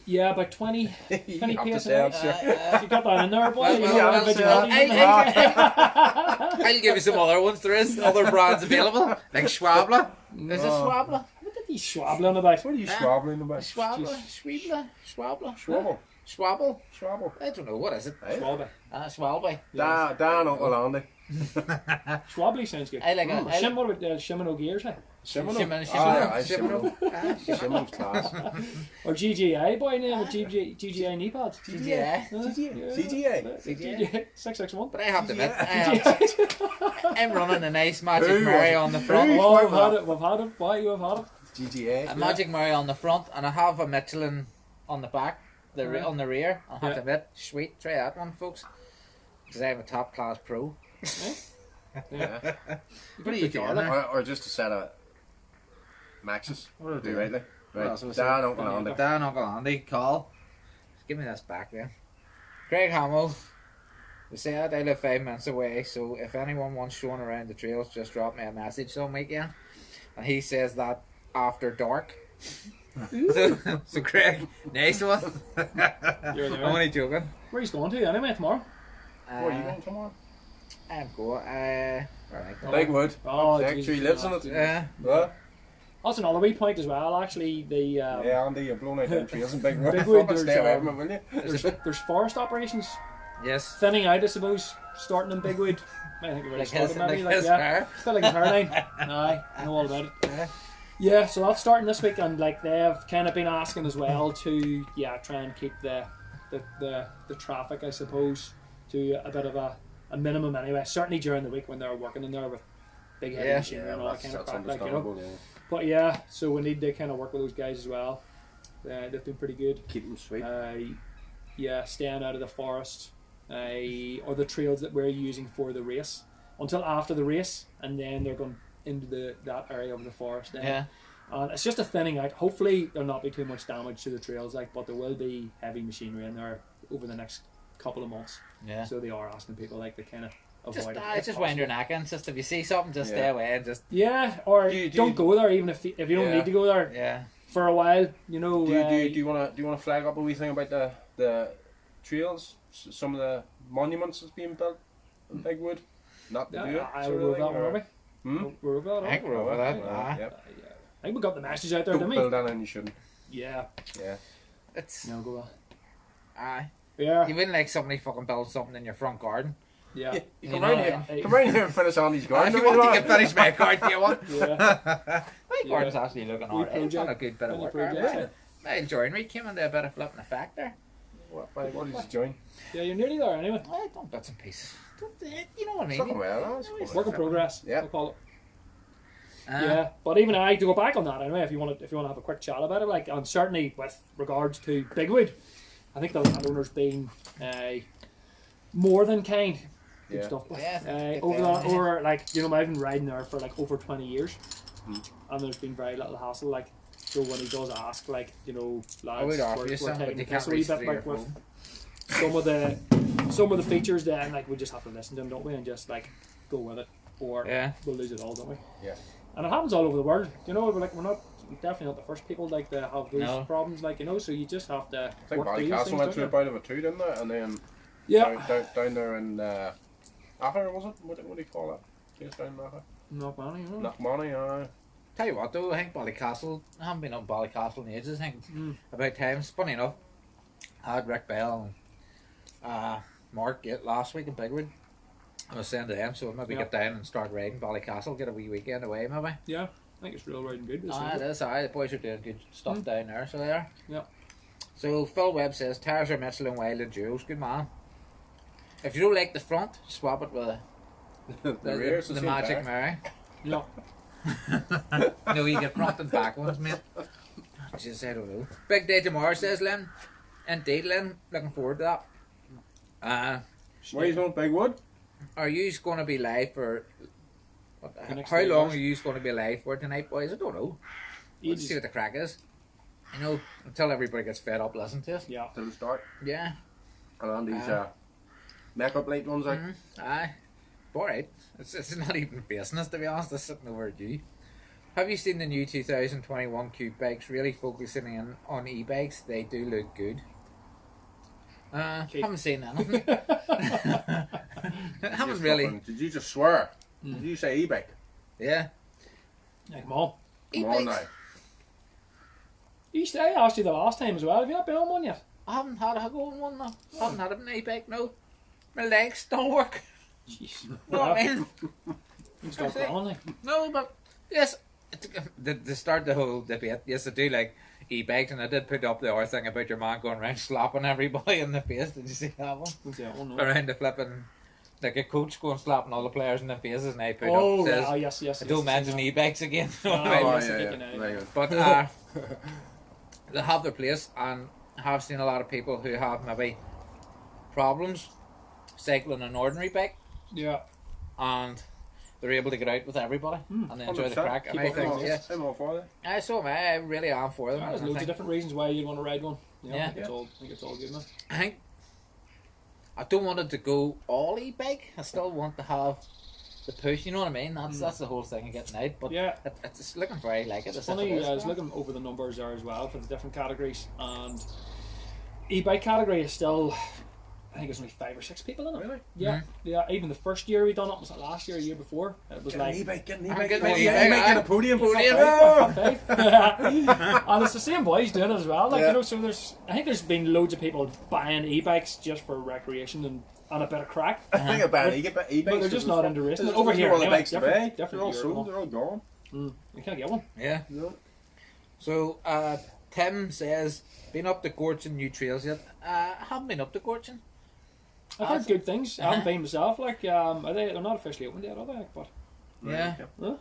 Yeah, about 20 You have to PSI. say that, sure. You got that in there, boy. Well, You well, know, I'll the say vigilante. I'll give you some other ones. There is other brands available, like Schwabler. Is it Schwabler? What did he schwabbling about? What are you schwabbling about? Schwabler, Schwabler, Schwabler. Schwabble. Swabble? Swabble. I don't know, what is it? Hey? Swabby. Swabby. Dan Uncle Andy. Swabbly sounds good. I like it. Shim, what about Shimano gears, like? Shimano. Shimano. Shimano's class. Or GGA boy name, GGA knee pads. GGA. CGA. 661. But I have to admit, I'm running a nice Magic Mary on the front. Oh, we've had it. Why you have had it? GGA. A Magic Mary on the front, and I have a Michelin on the back, on the rear. I have to admit, sweet. Try that one, folks. Because I'm a top class pro. Yeah. What are you doing there? Or just a set of Maxes. What are you Do doing? rightly. What else was Dan there? Uncle Andy. Dan, Uncle Andy, call. Give me this back then. Craig Hamill. We said I live 5 minutes away, so if anyone wants showing around the trails, just drop me a message some weekend. And he says that after dark. so Craig, nice one. You're there. I'm only joking. Where are you going to anyway tomorrow? Where are you going tomorrow? I'm going. Where am I going? Bigwood. Oh, Actually, he lives in it. Yeah. What? That's another wee point as well. Actually, the Yeah, Andy, you're blowing out them trees in Bigwood. Bigwood, Fucking stay away from it, will you? there's forest operations Yes. thinning out, I suppose, starting in Bigwood. I think we've already Like started his, maybe. like his yeah, hair. still like a hairline. Aye, I know all about it. Yeah, so that's starting this week, and like they've kind of been asking as well to try and keep the traffic, I suppose, to a bit of a minimum anyway. Certainly during the week when they're working in there with big heavy machinery and all that kind of crap, like, you know. But yeah, so we need to kind of work with those guys as well. They've been pretty good. Keep them sweet. Staying out of the forest, or the trails that we're using for the race until after the race, and then they're going into that area of the forest. Then. Yeah. And it's just a thinning out. Hopefully there'll not be too much damage to the trails, like, but there will be heavy machinery in there over the next couple of months. Yeah. So they are asking people like to kind of avoid it. Just wind your neck in. Just if you see something, just stay away and just. Yeah, or don't go there even if you don't need to go there. Yeah. For a while, you know. Do you want to flag up a wee thing about the trails? Some of the monuments that's being built in Bigwood. Not to do it. I sort will of that thing, one, or- maybe. We're over that. I think we're over that. Yep. I think we got the message out there, Don't didn't build we? that and you shouldn't. Yeah. Yeah. It's. No, go on. Aye. Yeah. You wouldn't like somebody fucking build something in your front garden. Yeah. You You come know, round here. Come round here and finish Andy's If garden. you want to get finished my garden, you want. Yeah. My garden's actually looking alright. It's done a good bit of Any work. projects, There. My joinery came into a bit of flipping effect there. What did you join? Yeah, you're nearly there anyway. I don't bits and pieces. You know what I It's mean? looking well. It's going Work in progress. Yeah. We'll call it. Yeah, but even to go back on that anyway, if you want to have a quick chat about it, like, and certainly with regards to Bigwood, I think the landowner's been more than kind. Good Yeah. stuff. Yeah. Over that, or like, you know, I've been riding there for like over 20 years, and there's been very little hassle. Like, so when he does ask, like, you know, lads, we'd offer you we're something, taking but you the piss can't a wee reach bit, through like, your with some of the features, then like we just have to listen to them, don't we, and just like go with it, or we'll lose it all, don't we? Yeah. And it happens all over the world, you know. We're definitely not the first people like to have those problems, like, you know. So you just have to. I think work through these Ballycastle things, went through a don't bout of it too, didn't they? And then you? down there in Aher, was it? What do you call it? Place down in Aher? Not money, you know. Knockmoney, aye. Tell you what though, I think Ballycastle, I haven't been up Ballycastle in ages, I think about times. Funny enough, I had Rick Bell and Mark Gate last week in Bigwood. I was saying to them, so we'll maybe get down and start riding Ballycastle, get a wee weekend away maybe. Yeah, I think it's real riding good. It is, aye, the boys are doing good stuff down there, so they are. Yeah. So Phil Webb says, tires are Michelin Wild Enduros, good man. If you don't like the front, swap it with the rear, the Magic Mary. Yeah. No, you get front and back ones, mate. Just, I don't know. Big day tomorrow, says Lynn. Indeed, Lynn. Looking forward to that. Where are you going, Bigwood? Are you going to be live for... next How 3 long hours. are you going to be live for tonight, boys? I don't know. Let's Ages. see what the crack is. You know, until everybody gets fed up listening to us. Yeah. Till the start. Yeah. And Andy's makeup light ones out. Aye. Alright. It's not even business, to be honest. It's sitting over at you. Have you seen the new 2021 Cube bikes? Really focusing in on e-bikes. They do look good. Haven't seen anything. Haven't really. Did you just swear? Did you say e-bike? Yeah. Yeah, come on. Come on now. I asked you the last time as well. Have you not been on one yet? I haven't had a go on one now. I haven't had an e-bike, no. My legs don't work. Jeez. You know what I mean? You start crawling like. No, but yes, to start the whole debate, yes, I do like e-bikes, and I did put up the other thing about your man going around slapping everybody in the face. Did you see that one? What's that one? Around the flipping, like a coach going slapping all the players in the faces, and I put Oh, up says, right. Yes. don't mention e-bikes again. You know what Oh, I mean? yes, yeah, I yeah. think you know. Very good. But they have their place, and I have seen a lot of people who have maybe problems cycling an ordinary bike, Yeah. and they're able to get out with everybody and they enjoy the 100%. crack. And Keep I up think, with yeah, I'm all for that. I really am for them. There's and I loads of think- different reasons why you'd want to ride one. Yeah. I think it's all good, man. I think I don't want it to go all e-bike. I still want to have the push. You know what I mean? That's the whole thing of getting out. But Yeah. it's looking very like it. It's as if funny, it is. I was looking over the numbers there as well for the different categories, and e-bike category is still, I think there's only 5 or 6 people in it. Really? Yeah, yeah. Even the first year we done it, was it last year, or year before? It was Get like an e-bike, get an I'm e-bike. getting Get an an e-bike, e-bike, get a aye. podium. Podium. Fuck five. And it's the same boys doing it as well. Like Yeah. you know, so I think there's been loads of people buying e-bikes just for recreation and a bit of crack. I think about e-bikes. But they're just not into racing. There's Over no here, other anyway, bikes today. different They're all year, sold, they're all gone. You can't get one. Yeah. No. So Tim says, been up to Gorchin new trails yet? I haven't been up to Gorchin. I've heard good things. I haven't been myself. Like, they're not officially open yet, are they? But Yeah. Huh?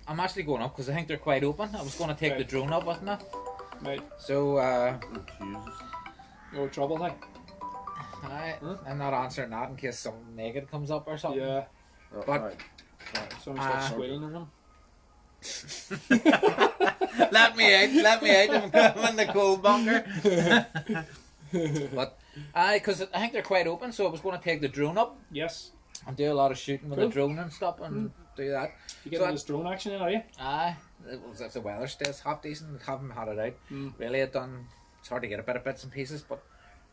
I'm actually going up because I think they're quite open. I was going to take Right. the drone up with me. right, So Jesus. no trouble. Like, I'm not answering that in case something negative comes up or something. yeah, Oh, But- right. someone starts squealing or something. let me out. I'm in the cold bunker. But because I think they're quite open, so I was going to take the drone up Yes, and do a lot of shooting with Cool. the drone and stuff and do that. you get So this drone action in, are you? If the weather stays half decent, I haven't had it out. Really, it's hard to get a bit of bits and pieces, but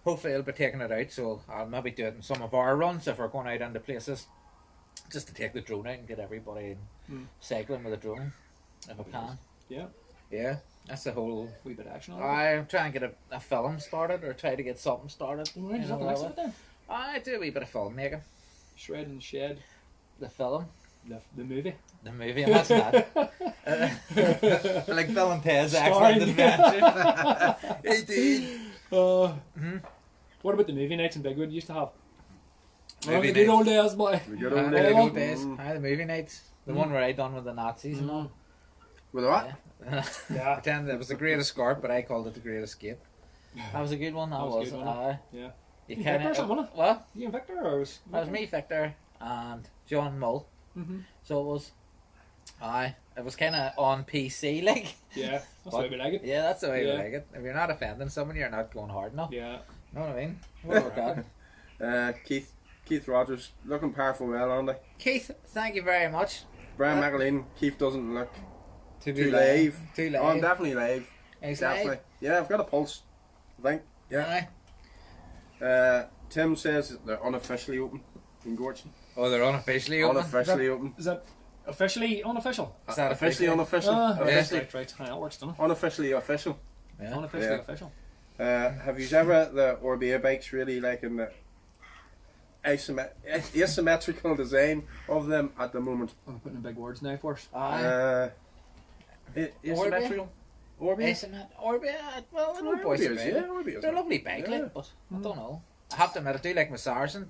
hopefully I'll be taking it out, so I'll maybe do it in some of our runs if we're going out into places, just to take the drone out and get everybody cycling with a drone, if I can. Yeah, Yeah, that's the whole... wee bit of action on it. I'm trying to get a film started, or try to get something started. Right, you is know, that the next of it then? I do a wee bit of filmmaking. Shred in the shed, The film, the movie. the movie, and that's that. Like Bill and Ted's Starring- Excellent Adventure. Indeed. What about the movie nights in Bigwood you used to have? Movie The good nights. old days, boy. We get The on good there. old days. The movie nights. The one where I done with the Nazis and all. With what? Yeah. Pretend it was the Great Escape, but I called it the Great Escape. That was a good one. That was a was. good one. Yeah. You You kinda, Victor or something, wasn't what? You and Victor, or was That was me, Victor, and John Mull. So it was. It was kind of on PC, like. Yeah, that's What? why we like it. Yeah, that's the way Yeah. we like it. If you're not offending someone, you're not going hard enough. Yeah. You know what I mean? What about that? Keith Rogers, looking powerful well, aren't they? Keith, thank you very much. Brian McElheen, Keith doesn't look To too live. Too Oh, I'm live. definitely live. He's Definitely. live. Yeah, I've got a pulse. I think. Yeah. Aye. Tim says that they're unofficially open in Gorchin. Oh, they're unofficially open. Unofficially open. Is that officially unofficial? Is that Officially official? unofficial. Right, Officially. right. That works, doesn't it? Unofficially official. Yeah. Unofficially Yeah. official. Have you ever the Orbea bikes really like in the asymmetrical design of them at the moment? I'm putting in big words now for us. Asymmetrical. Orbea? Orbea, well, I know boys Orbeas, about yeah, it. Orbeas. They're a lovely bike, Yeah. like, but I don't know. I have to admit, I do like my Saracen.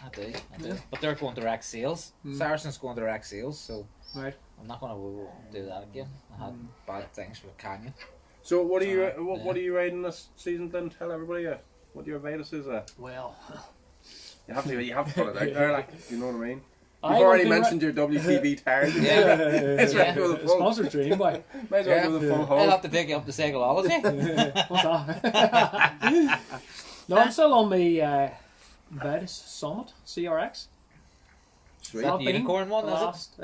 I do. Yeah. But they're going direct sales. Saracen's going direct sales, so Right. I'm not going to do that again. I had bad things with Canyon. So what are you Yeah. what are you riding this season then? Tell everybody what your Vetus is. Well, You have to put it out there, like, you know what I mean? You've I already would be mentioned your WTB tires. Yeah. It's Yeah. right for the full. Sponsored dream, boy. Might as well Yeah. go the full I'll haul. have to take you up to Psychology. What's that? No, I'm still on my Vetus Summit CRX. Sweet. That unicorn one, is it? last,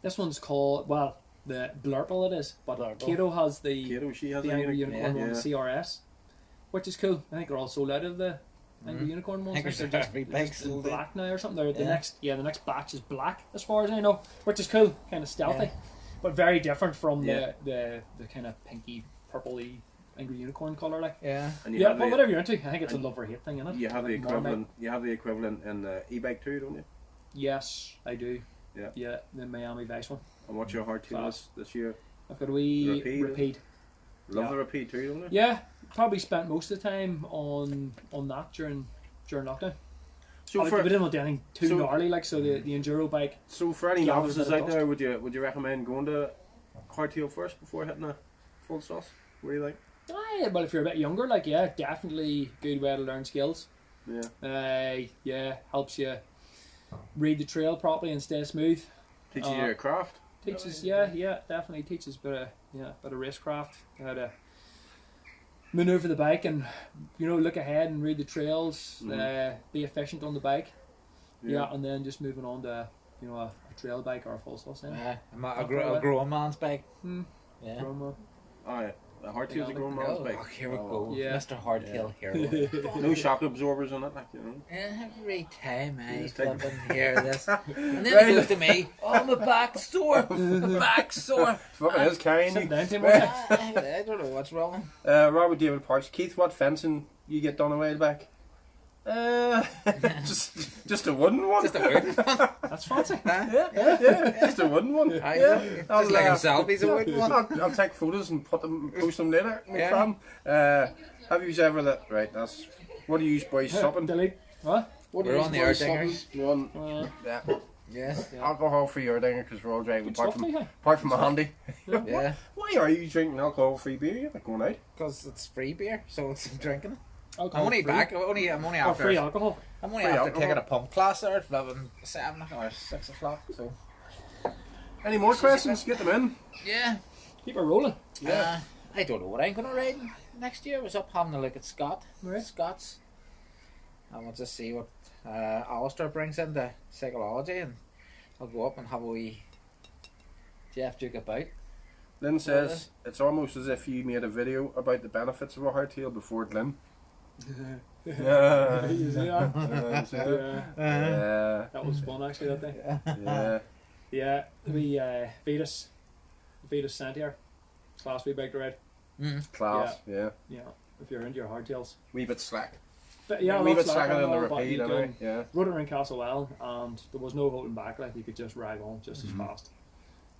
this one's called, well, the Blurple it is, but Blurple. Kato has the Kato, she has a Angry unicorn. Unicorn one, Yeah. the CRS, which is cool. I think they're all sold out of the Angry Unicorn ones. I think they're there's just, every they're bike just in sold out. black now or something. They're Yeah. the next batch is black as far as I know, which is cool, kind of stealthy, Yeah. but very different from Yeah. the kind of pinky purpley angry unicorn colour, like. Yeah. And you Yeah, have but the, whatever you're into, I think it's a love or hate thing, isn't it? you have the More about- equivalent. You have the equivalent in the e-bike too, don't you? Yes, I do. Yeah. Yeah, the Miami Vice one. And what's your hardtail Fast. this year? I've got a wee Repeat. repeat. Love Yeah. the repeat too, don't you? Yeah, probably spent most of the time on that during lockdown. So We for didn't want anything too so- gnarly, like, so the enduro bike. any Yeah, novices there's a out bit there, would you recommend going to hardtail first before hitting a full sauce? What do you think? Aye, but if you're a bit younger, like, yeah, definitely good way to learn skills. Yeah. Yeah, helps you read the trail properly and stay smooth. Teaches you your craft. Teaches, yeah, definitely teaches a bit of racecraft, how to maneuver the bike and look ahead and read the trails, be efficient on the bike. Yeah, and then just moving on to a trail bike or a full sauce. A grown man's bike. Yeah. Oh yeah. The hardtail's a grown man's bike. Here we go. Yeah. Mr. Hardtail here. No shock absorbers on it, like, you know. Every time I Just take- flipping hear this, and then it goes to me, oh, my back's sore, my back's sore. Fucking is carrying Sit you. down, Tim, won't you? I don't know what's wrong. Robert David Parks. Keith, what fencing you get done a while back? Just a wooden one. Just a weird one. That's fancy. Yeah, just a wooden one. Just like himself, he's a weird one. I'll take photos and post them later. No Yeah. problem. Have you ever that? Right, that's. What do you use, boys? Supping. Delete. What? What do We're you on the use, boys, air supping? dingers. We're on. Yeah. Yes. Alcohol free air dinger because we're all driving. Good stuff, mate. Apart from a handy. Yeah. Why are you drinking alcohol free beer? You're not going out. Because it's free beer, so it's drinking it. Alcohol I'm only free. back. I'm only Or free after. alcohol. I'm only Free after alcohol. taking a pump class there at 7 or 6 o'clock. So Any more questions? Get them in. yeah. Keep it rolling. Yeah. I don't know what I'm gonna ride next year. I was up having a look at Right. Scott's. I want to see what Alistair brings into psychology, and I'll go up and have a wee Jeff Duke about. Lynn says it's almost as if you made a video about the benefits of a hardtail before Glyn. Yeah. You see that? Yeah. Yeah. That was fun actually that day. Yeah. Yeah, we Vetus sent here. Class wee bike to ride. Class. Yeah. Yeah, if you're into your hardtails. Wee bit slack. But yeah, Wee bit lots of slacker than the alcohol, but repeat, you anyway. can Yeah. rode around Castlewell and there was no holding back. Like you could just rag on just as fast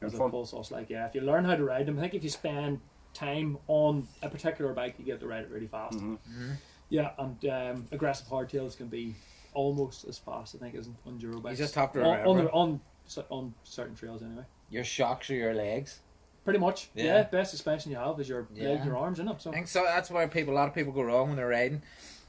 Good as a fun. full sauce. Like if you learn how to ride them, I think if you spend time on a particular bike, you get to ride it really fast. Yeah, and aggressive hardtails can be almost as fast, I think, as an enduro You bikes. just have to on, remember on certain trails anyway. your shocks are your legs. Pretty much. Yeah. Yeah, best suspension you have is your legs Yeah. and your arms, isn't it? So I think so. That's where a lot of people go wrong when they're riding.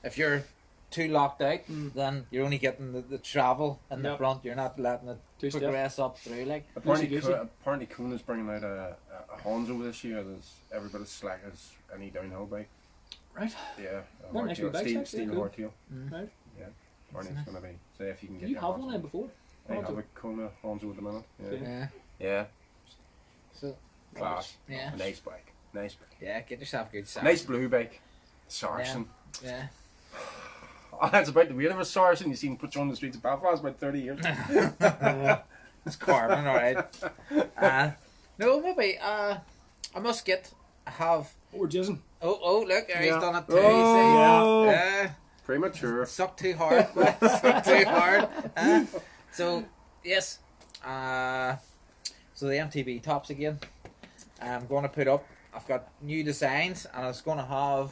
If you're too locked out, then you're only getting the travel in the Yep. front. You're not letting it Too stiff. progress up through. Like Apparently Kuhn is bringing out a Honzo this year that's every bit as slack as any downhill bike. Right. Yeah. A They're nice wee bikes, steel actually, steel cool. hardtail. Right. Apparently it's going to be. So if you can get You your have hands one on there before? I have a Kona Honzo at the minute. Yeah. Okay. yeah. Yeah. So Class. yeah, A nice bike. Nice bike. yeah. Get yourself a good size. Nice blue bike. Saracen. Yeah. Oh, that's about the weight of a Saracen. You seen put you on the streets of Belfast about 30 years. It's carbon, alright. No, maybe. I must have. We're jizzing. Oh, look, he's Yeah. done it too. Oh. See? Yeah. Premature. Suck too hard. Suck too hard. So, yes. So the MTB tops again. I'm going to put up. I've got new designs, and I was going to have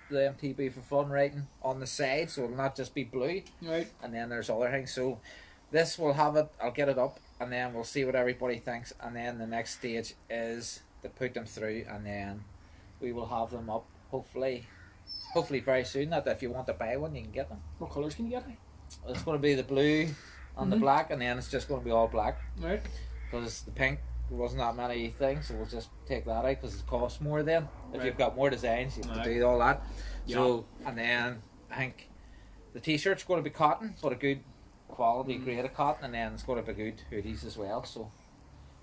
the MTB for fun writing on the side, so it'll not just be blue. Right. And then there's other things. So this will have it. I'll get it up, and then we'll see what everybody thinks. And then the next stage is to put them through, and then we will have them up. Hopefully very soon. That if you want to buy one, you can get them. What colours can you get? It's going to be the blue and the black, and then it's just going to be all black Right. because the pink there wasn't that many things, so we'll just take that out because it costs more. Then if Right. you've got more designs, you have Right. to do all that. So and then I think the t-shirt's going to be cotton, but a good quality grade of cotton, and then it's going to be good hoodies as well. So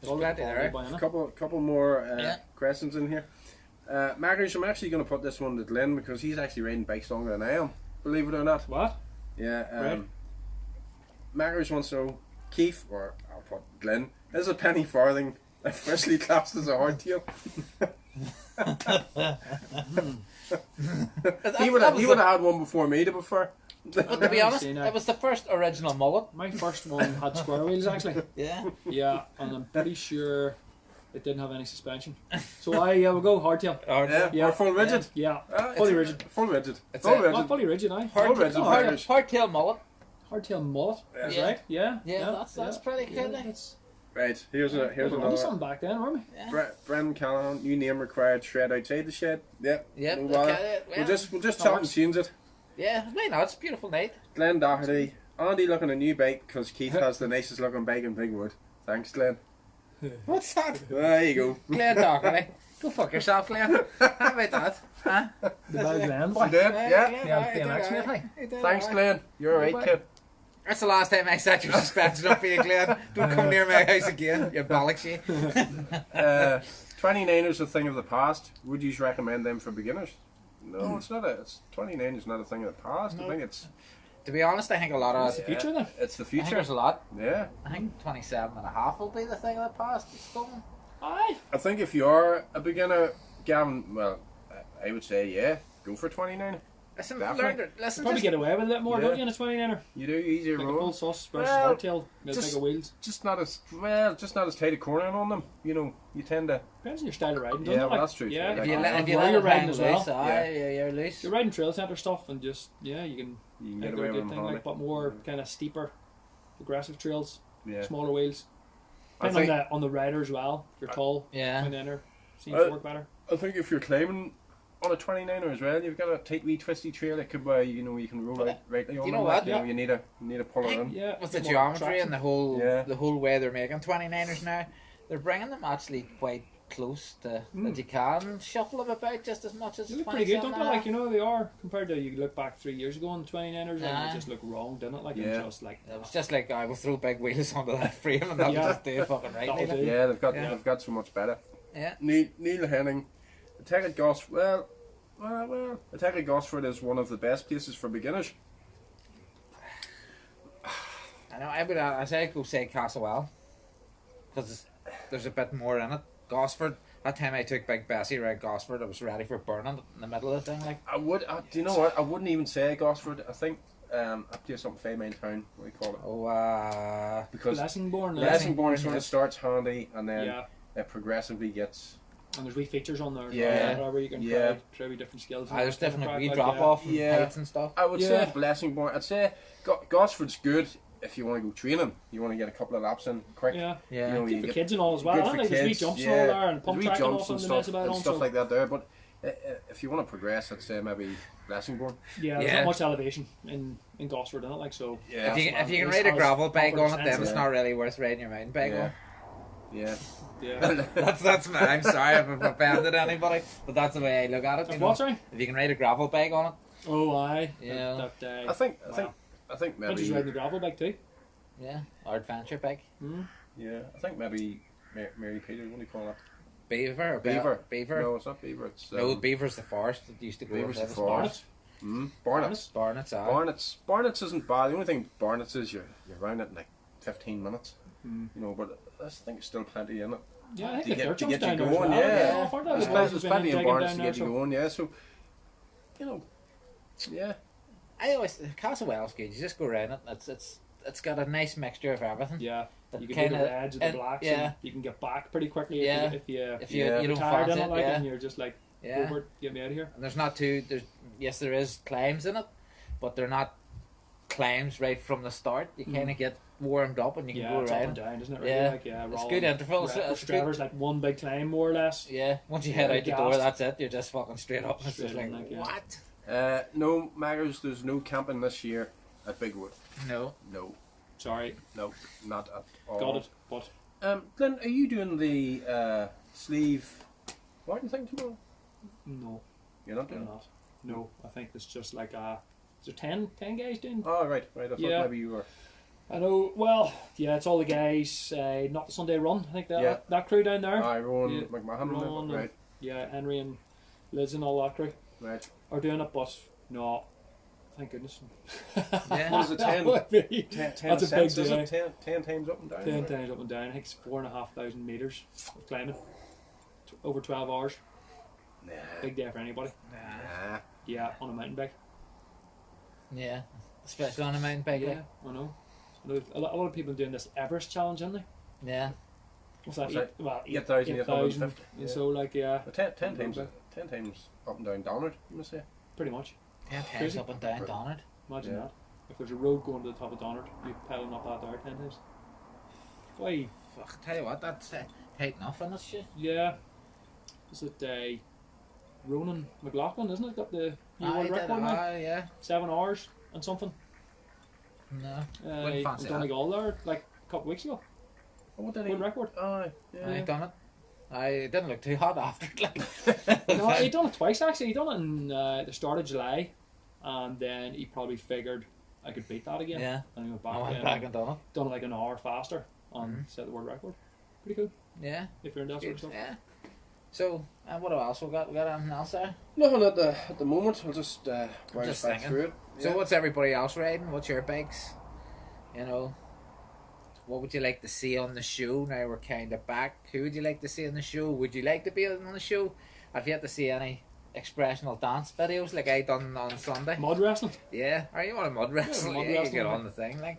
there's All the plenty quality there. by, innit? Couple more Yeah. questions in here. Magnus, I'm actually going to put this one to Glyn because he's actually riding bikes longer than I am. Believe it or not. What? Yeah. Right. Magnus wants to know, Keith, or I'll put Glyn, is a penny farthing officially classed as a hardtail? He would have had one before me, to be fair. But to be honest, See now. it was the first original mullet. My first one had square wheels actually. Yeah. Yeah, and I'm pretty sure it didn't have any suspension. So we'll go hardtail. Yeah, or full rigid. Yeah, Ah, fully it's- rigid. Full rigid. It's Full a- rigid. Not fully rigid, aye. Full rigid. Irish. Hardtail mullet. Hardtail mullet. Is Yeah. right? Yeah. Yeah, that's pretty cool. Yeah, like. that's, Right, here's we were onto another. something back then, weren't we? Yeah. Brendan Callahan, new name required, shred outside the shed. Yep. Yep, No look bother. at it, We'll well, just that chop and works. change it. Yeah, why not? It's a beautiful night. Glenn Doherty, Andy looking a new bike because Keith has the nicest looking bike in Bigwood. Thanks, Glenn. What's that? There you go. Glenn Doherty. Go fuck yourself, Glenn. How about that? Huh? The bad Glen. You did? Yeah. Glenn Yeah, Doherty, BMX did mate, alright. hey. He did Thanks, alright. Glenn. You're right, Bye. kid. That's the last time I set your suspension up for you, Glenn. Don't come near my house again, you ballix you. 29 is a thing of the past. Would you recommend them for beginners? No, it's not. 29 is not a thing of the past. I think it's To be honest, I think a lot of That's the future then. it's the I think future. there's a lot. Yeah. I think 27 and a half will be the thing of the past. It's going. Aye. I think if you are a beginner, Gavin, well, I would say yeah, go for 29. Listen, Definitely. learn, listen, Probably just, get away with a bit more, Yeah. don't you, in a 29er? You do easier Like a full roll. sus versus Well, hardtail with just- bigger wheels. Just not as tight a cornering on them. You know, you tend to. Depends on your style of riding, doesn't Yeah, it? well, Like, that's true. Yeah, Like, if you, and if you where let you're it riding hang as loose, well. you're loose. You're riding trail centre stuff and just, yeah, you can You can make get it away a with good them thing, hardly. like, but more kind of steeper, aggressive trails, Yeah. smaller wheels. I Depending think, on the rider as well. If you're tall, Yeah. 29er seems Uh, to work better. I think if you're climbing on a 29er as well, you've got a tight wee twisty trail. It could be, you know, you can roll But, right rightly on you know them, what? like, You know, you need to pull it in. Yeah, With the more geometry traction. and Yeah. the whole way they're making 29ers now, they're bringing them actually quite close to that you can shuffle them about just as much as They look pretty good, 27 don't they? and a Like, you know, they are compared to you look back 3 years ago on the 29ers and Aye. they just look wrong, didn't it? Like, Yeah. they're just like, half. It was just like I will throw big wheels onto that frame and that'll Yeah. just do it fucking right. That'll Neil. do. Yeah, Yeah. they've got so much better. Yeah. Neil Henning, Attack Gosford. Well, Attack Gosford is one of the best places for beginners. I know. I'd say go say Castlewell because there's a bit more in it. Gosford. That time I took Big Bessie around Gosford, I was ready for burning it in the middle of the thing. Like, I would. Do you know what? I wouldn't even say Gosford. I think a place up 5 Mile Town. What do you call it? oh, Because Lessingbourne. Lessingbourne sort of yes. starts handy, and then Yeah, it progressively gets. and there's wee features on there. as Yeah. well, where you can Yeah. try wee different skills. there's Kind of definitely crack, wee like, drop off and Yeah. heights and stuff. I would Yeah. say Blessingbourne. I'd say Gosford's good if you want to go training. You want to get a couple of laps in quick. Yeah, Yeah. You know, good you for get kids and all as well. good aren't for they? There's wee kids, jumps yeah. and all there, and pump There's wee tracking jumps off and and the stuff, mess about and on. stuff So like that there. But if you want to progress, I'd say maybe Blessingbourne. yeah, there's Yeah. not much elevation in Gosford, isn't it? Like so. Yeah. If you can It's ride a as gravel bike proper on it, then sense, it's yeah. not really worth riding your mountain bike Yeah. on. Yeah. Yeah. That's my. I'm sorry if I've offended anybody, but that's the way I look at it. You Of know? what, sorry? If you can ride a gravel bike on it, Oh, aye. Yeah. I think I'm maybe. just riding the gravel bike too. yeah, or adventure bike, Yeah, I think maybe Mary Peter. What do you call it? beaver, or Beaver. beaver. No, it's not Beaver. It's No, beaver's the forest that used to go. Beaver's the into forest. Barnets. Barnets, aye. Barnets isn't bad. The only thing Barnets is you're around it in like 15 minutes. You know, but I think there's still plenty in it. Yeah, I think To the get- dirt to jumps get you down there as going, well. yeah. I've heard that There's as well. there's plenty in Digging Barnets down to there, get you so- going. Yeah, so you know, yeah. I always Castlewell's good. You just go around it. It's got a nice mixture of everything. Yeah, That you can do kinda- the reds and the blacks. yeah. And you can get back pretty quickly Yeah. if you If you Yeah. you don't tired fancy in it, it, like, yeah. and you're just like, Yeah. over it, get me out of here. And there's not too. Yes, there is climbs in it, but they're not climbs right from the start. You kind of get warmed up and you can Yeah, go it's up and around. down, isn't it? Really? Yeah. Like, yeah, It's rolling, good intervals. rapid It's good. drivers, like one big climb more or less. Yeah, once you head Yeah, out the door, gassed. that's it. You're just fucking straight up. It's Straight just like, in, like, yeah. what? No, Maggers, there's no camping this year at Bigwood. No. No, Sorry, no, not at all. got it. But Glyn, are you doing the sleeve Martin thing tomorrow? no, You're not I'm doing it? not. No, I think it's just like is there 10 guys doing? Oh, right. I thought Yeah. maybe you were. I know. Well, yeah, it's all the guys. Not the Sunday Run. I think that crew down there. Rowan Yeah. McMahon. Rowan and- Right, Yeah, Henry and Liz and all that crew right. are doing it, but no, thank goodness. Yeah. What is it, 10? That would be 10 That's a cents, big is day. it? 10 times up and down? 10 right? times up and down. I think it's 4,500 meters of climbing over 12 hours. Nah. Big day for anybody. Nah. Yeah, on a mountain bike. Yeah, especially on a mountain bike. Yeah, I know. A lot of people doing this Everest challenge, aren't they? Yeah. What's that? What's that? 8,850. 8,850. And so, like, yeah, But 10 times up and down downward, you must say. pretty much. 10 times Crazy. up and down Donard. Imagine Yeah. that. If there's a road going to the top of Donard, you're pedaling up that there 10 times. Why? Fuck, tell you what, that's tight enough in this shit. Yeah. Is it Ronan McLaughlin, isn't it? Got the new Aye, world did record it, now? aye, yeah. 7 hours and something. No. He Wouldn't fancy done that. like all there like a couple of weeks ago. Oh, what did World record. Aye, yeah. I done it. I didn't look too hot after it. Like. No, he done it twice actually. He done it in the start of July, and then he probably figured I could beat that again. Yeah. And he went I back, went back and done it. done it like an hour faster, and set the world record. Pretty cool Yeah. if you're into that sort of Good. stuff. Yeah. So, what else we got? We got anything else there? Nothing at the moment. I'll just just just back thinking. through it. So, what's everybody else riding? What's your bikes? You know, what would you like to see on the show? Now we're kind of back. Who would you like to see on the show? Would you like to be on the show? I've yet to see any expressional dance videos like I done on Sunday. Mud wrestling. Yeah, are you on a mud wrestle? mud Yeah, you wrestling, get yeah. on the thing like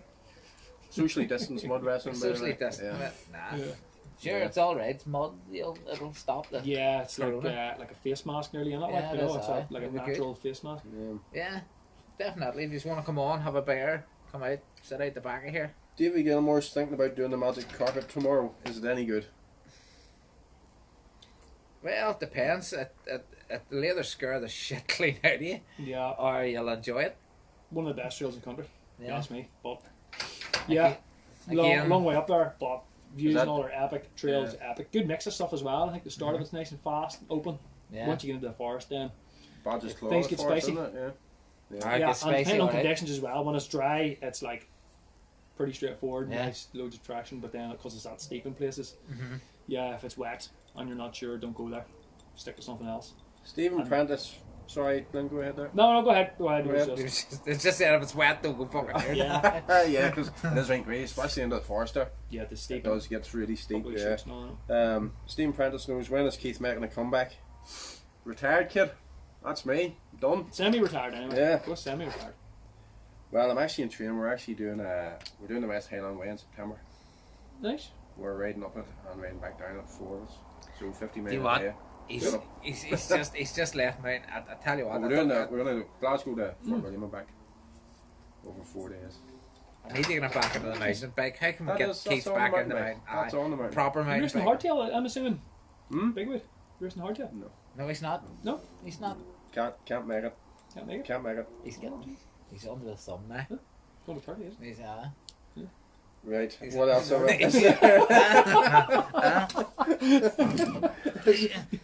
Socially distanced mud wrestling. by the socially way. distant. Yeah. Nah, Yeah. sure, Yeah. it's all right. It's mud. It'll stop the. Yeah, it's Corona. like a face mask nearly, isn't it? Yeah, Like, it you know, is, it's aye. like a It'll be good. natural face mask. Yeah. Yeah, definitely. If you just want to come on, have a beer, come out, sit out the back of here. Davy Gilmore's thinking about doing the magic carpet tomorrow. Is it any good? Well, it depends. It'll either scare the shit clean out of you, Yeah, or you'll enjoy it. one of the best trails in the country. Yeah. That's me. But yeah, Again, long way up there. But views that- and all are epic. Trails epic. Good mix of stuff as well. I think the start of it's nice and fast, and open. yeah. Once you get into the forest, then Badger's Claw. Things the get forest, spicy. isn't it? Yeah. Alright, yeah, get and spicy, depending on alright. conditions as well. When it's dry, it's like pretty straightforward. Yeah. Nice, loads of traction. But then because it's that steep in places, Mhm. yeah, if it's wet and you're not sure, don't go there. Stick to something else. Stephen And- Prentice. Sorry, Glyn, go ahead there. No, go ahead. Go ahead. Go It was ahead. just- It's just that if it's wet, don't go fucking here. yeah, Yeah, because it is rain great, especially into the forest there. yeah, the It steep. does get really steep. Probably Yeah. shirts and all that. Stephen Prentice knows when is Keith making a comeback. Retired kid. That's me. Done. Semi-retired anyway. Yeah. Go semi-retired. Well, I'm actually in training. We're actually doing the West Highland Way in September. Nice. We're riding up it and riding back down it, 4 of us. So 50 Do minutes you a what? day. He's just left me. I tell you what, We're doing that. We're going to Glasgow to Fort William and back over 4 days. I need to get him back into the mountain bike. How can we That get is- Keith that's on back the in the mountain mountain? bike. That's on the mountain. Proper You're mountain racing bike. hardtail, I'm assuming. Hmm? Bigwood. You're racing hardtail. No, he's not. No. He's not. Can't make it. Can't make it. Can't make it. He's under the thumb now. Going to 30, isn't it? He's Right. What else? Are we?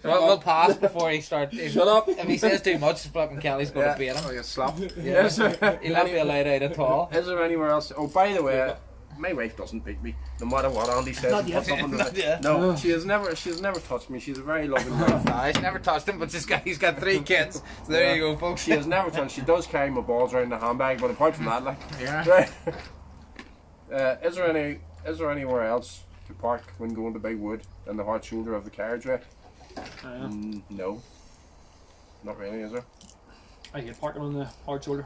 we'll pass before he starts. Shut up. If he says too much, fucking Kelly's going to beat Oh, him. you slap. Yeah. Yes. He'll not be allowed out at all. Is there anywhere else? Oh, by the way, my wife doesn't beat me, no matter what Andy says. Not and yet. puts up under Not the- yet. No, she has never touched me. She's a very loving wife. Nah, he's never touched him, but he's got 3 kids. So there you go, folks. She has never touched. She does carry my balls around the handbag, but apart from that, like, Yeah. right. Is there anywhere else to park when going to Bigwood in the hard shoulder of the carriageway? No, not really. Is there? I get parking on the hard shoulder.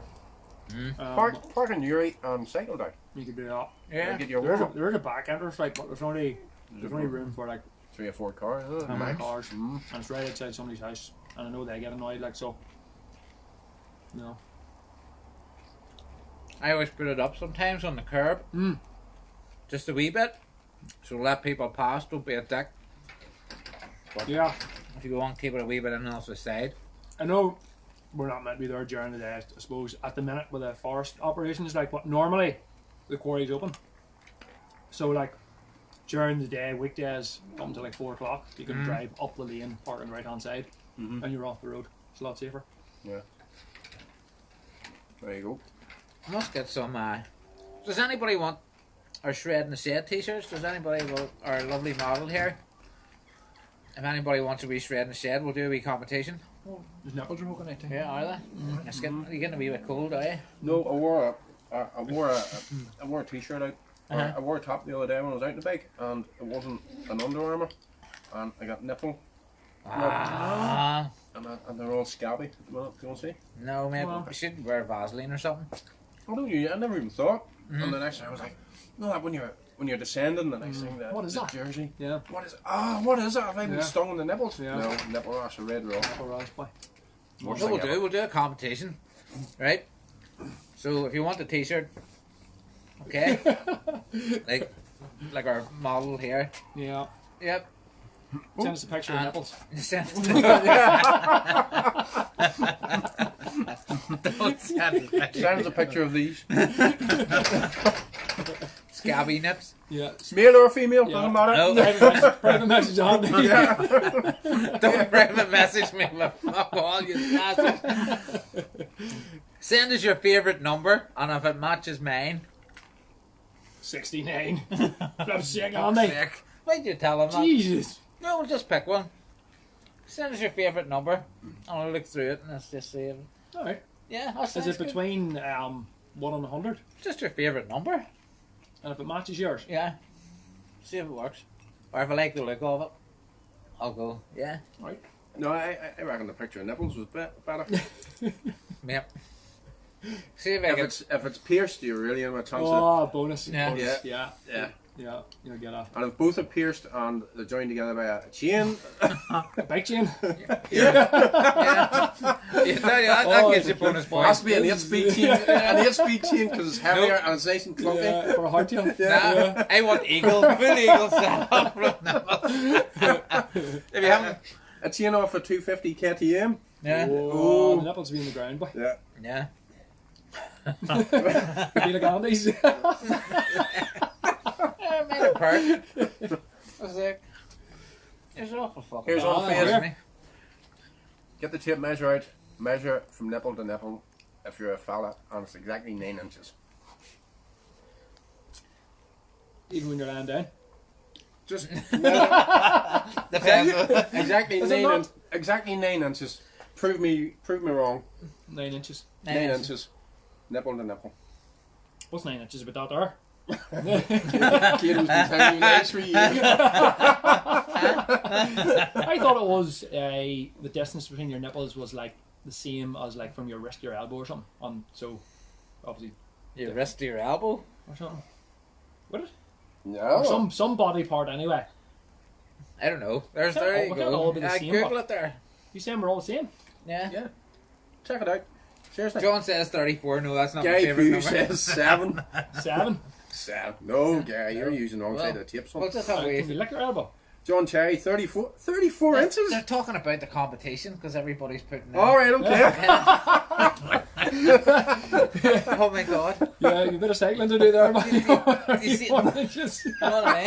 Park in Uri and cycle down. You could do that. Yeah. Get your There's warm a, there is a back entrance, like, but there's only room for like 3 or 4 cars. Is it? how many cars, Mm. and it's right outside somebody's house, and I know they get annoyed, like, so. No. I always put it up sometimes on the curb. Just a wee bit. So let people pass, don't be a dick. Yeah, If you go on, keep it a wee bit in off the side. I know we're not meant to be there during the day, I suppose, at the minute with the forest operations, like, but normally the quarry's open. So, like, during the day, weekdays, up until like 4 o'clock, you can drive up the lane, park on the right hand side, and you're off the road. It's a lot safer. Yeah. There you go. I must get some. Does anybody want our Shred in the Shed t-shirts? Does anybody want our lovely model here? If anybody wants a wee Shred in the Shed, we'll do a wee competition. His nipples are poking out too. Yeah, are they? It's getting, you're getting a wee bit cold, are you? No, I wore a t-shirt out. I wore a top the other day when I was out in the bike, and it wasn't an Under Armour, and I got nipple. And they're all scabby at the minute. Do you want to see? No, maybe Well. we should wear Vaseline or something. I never even thought. And the next thing I was like, no, that when you're descending, the next thing What is the that? jersey. Yeah. What is it? What is that? Have I been Yeah. stung in the nipples? Yeah. No, nipple rash, a red raw. Alright, boy. Worst So thing ever. we'll do a competition, right? So if you want a T-shirt, okay, like our model here. Yeah. Yep. Send us a picture of And- nipples. Don't send a picture. Send us a picture of these. Scabby nips. Yeah. Male or female, Yeah. doesn't matter. No. Private message on. Yeah. Don't private message me, but fuck all you bastards. Send us your favourite number, and if it matches mine, 69. I'm sick on me. sick. Why'd you tell him that? Jesus. No, we'll just pick one. Send us your favourite number, and I'll look through it, and let's just see if... Alright. Yeah, Is it between 1 and 100? Just your favourite number. And if it matches yours? Yeah. See if it works. Or if I like the look of it, I'll go, yeah. Right. No, I reckon the picture of nipples was better. Yep. See if I if can... it's pierced, you're really in my chance. Oh, bonus. Yeah. Bonus. Yeah. Yeah. Yeah. You'll get a And if both are pierced and they're joined together by a chain, bike chain. Yeah. Yeah, that gives you bonus it has points. to be an 8-speed chain. An 8-speed chain because it's heavier and it's nice and clunky. Yeah, for a hardtail. Nah, I want eagle, full eagle setup. If you haven't... A chain off a 250 KTM. Yeah. Oh, the nipples will be in the ground, boy. Yeah. Yeah. Be like Andy's. I made a perk. I was like, here's an awful fucking... Here's one for you. me. Get the tape measure out. Measure from nipple to nipple if you're a fella, and it's exactly 9 inches. Even when you're lying down. Just measure. Depends. exactly Is it 9 not? exactly 9 inches. Prove me wrong. 9 inches. 9 inches. Nipple to nipple. What's 9 inches about that there? Kato's been telling you lies for years. I thought it was the distance between your nipples was like the same as like from your wrist to your elbow or something. So obviously Your wrist to your elbow? or something. Would it? No. Or some body part anyway. I don't know. There Can't you all- can't go. all be the same, Google but- it there. You saying we're all the same? Yeah. Yeah. Check it out. Seriously. John says 34. No, that's not my Guy favourite Pugh number. says 7. 7. 7. No, Gary, you're using the wrong side of the tape, son. We'll just have Can you we... lick your elbow? John Cherry, 34. 34 inches? They're talking about the competition because everybody's putting in. Alright, okay. Oh my god. Yeah, you a bit of cycling to do there, buddy. You see- 1 inches. You know what I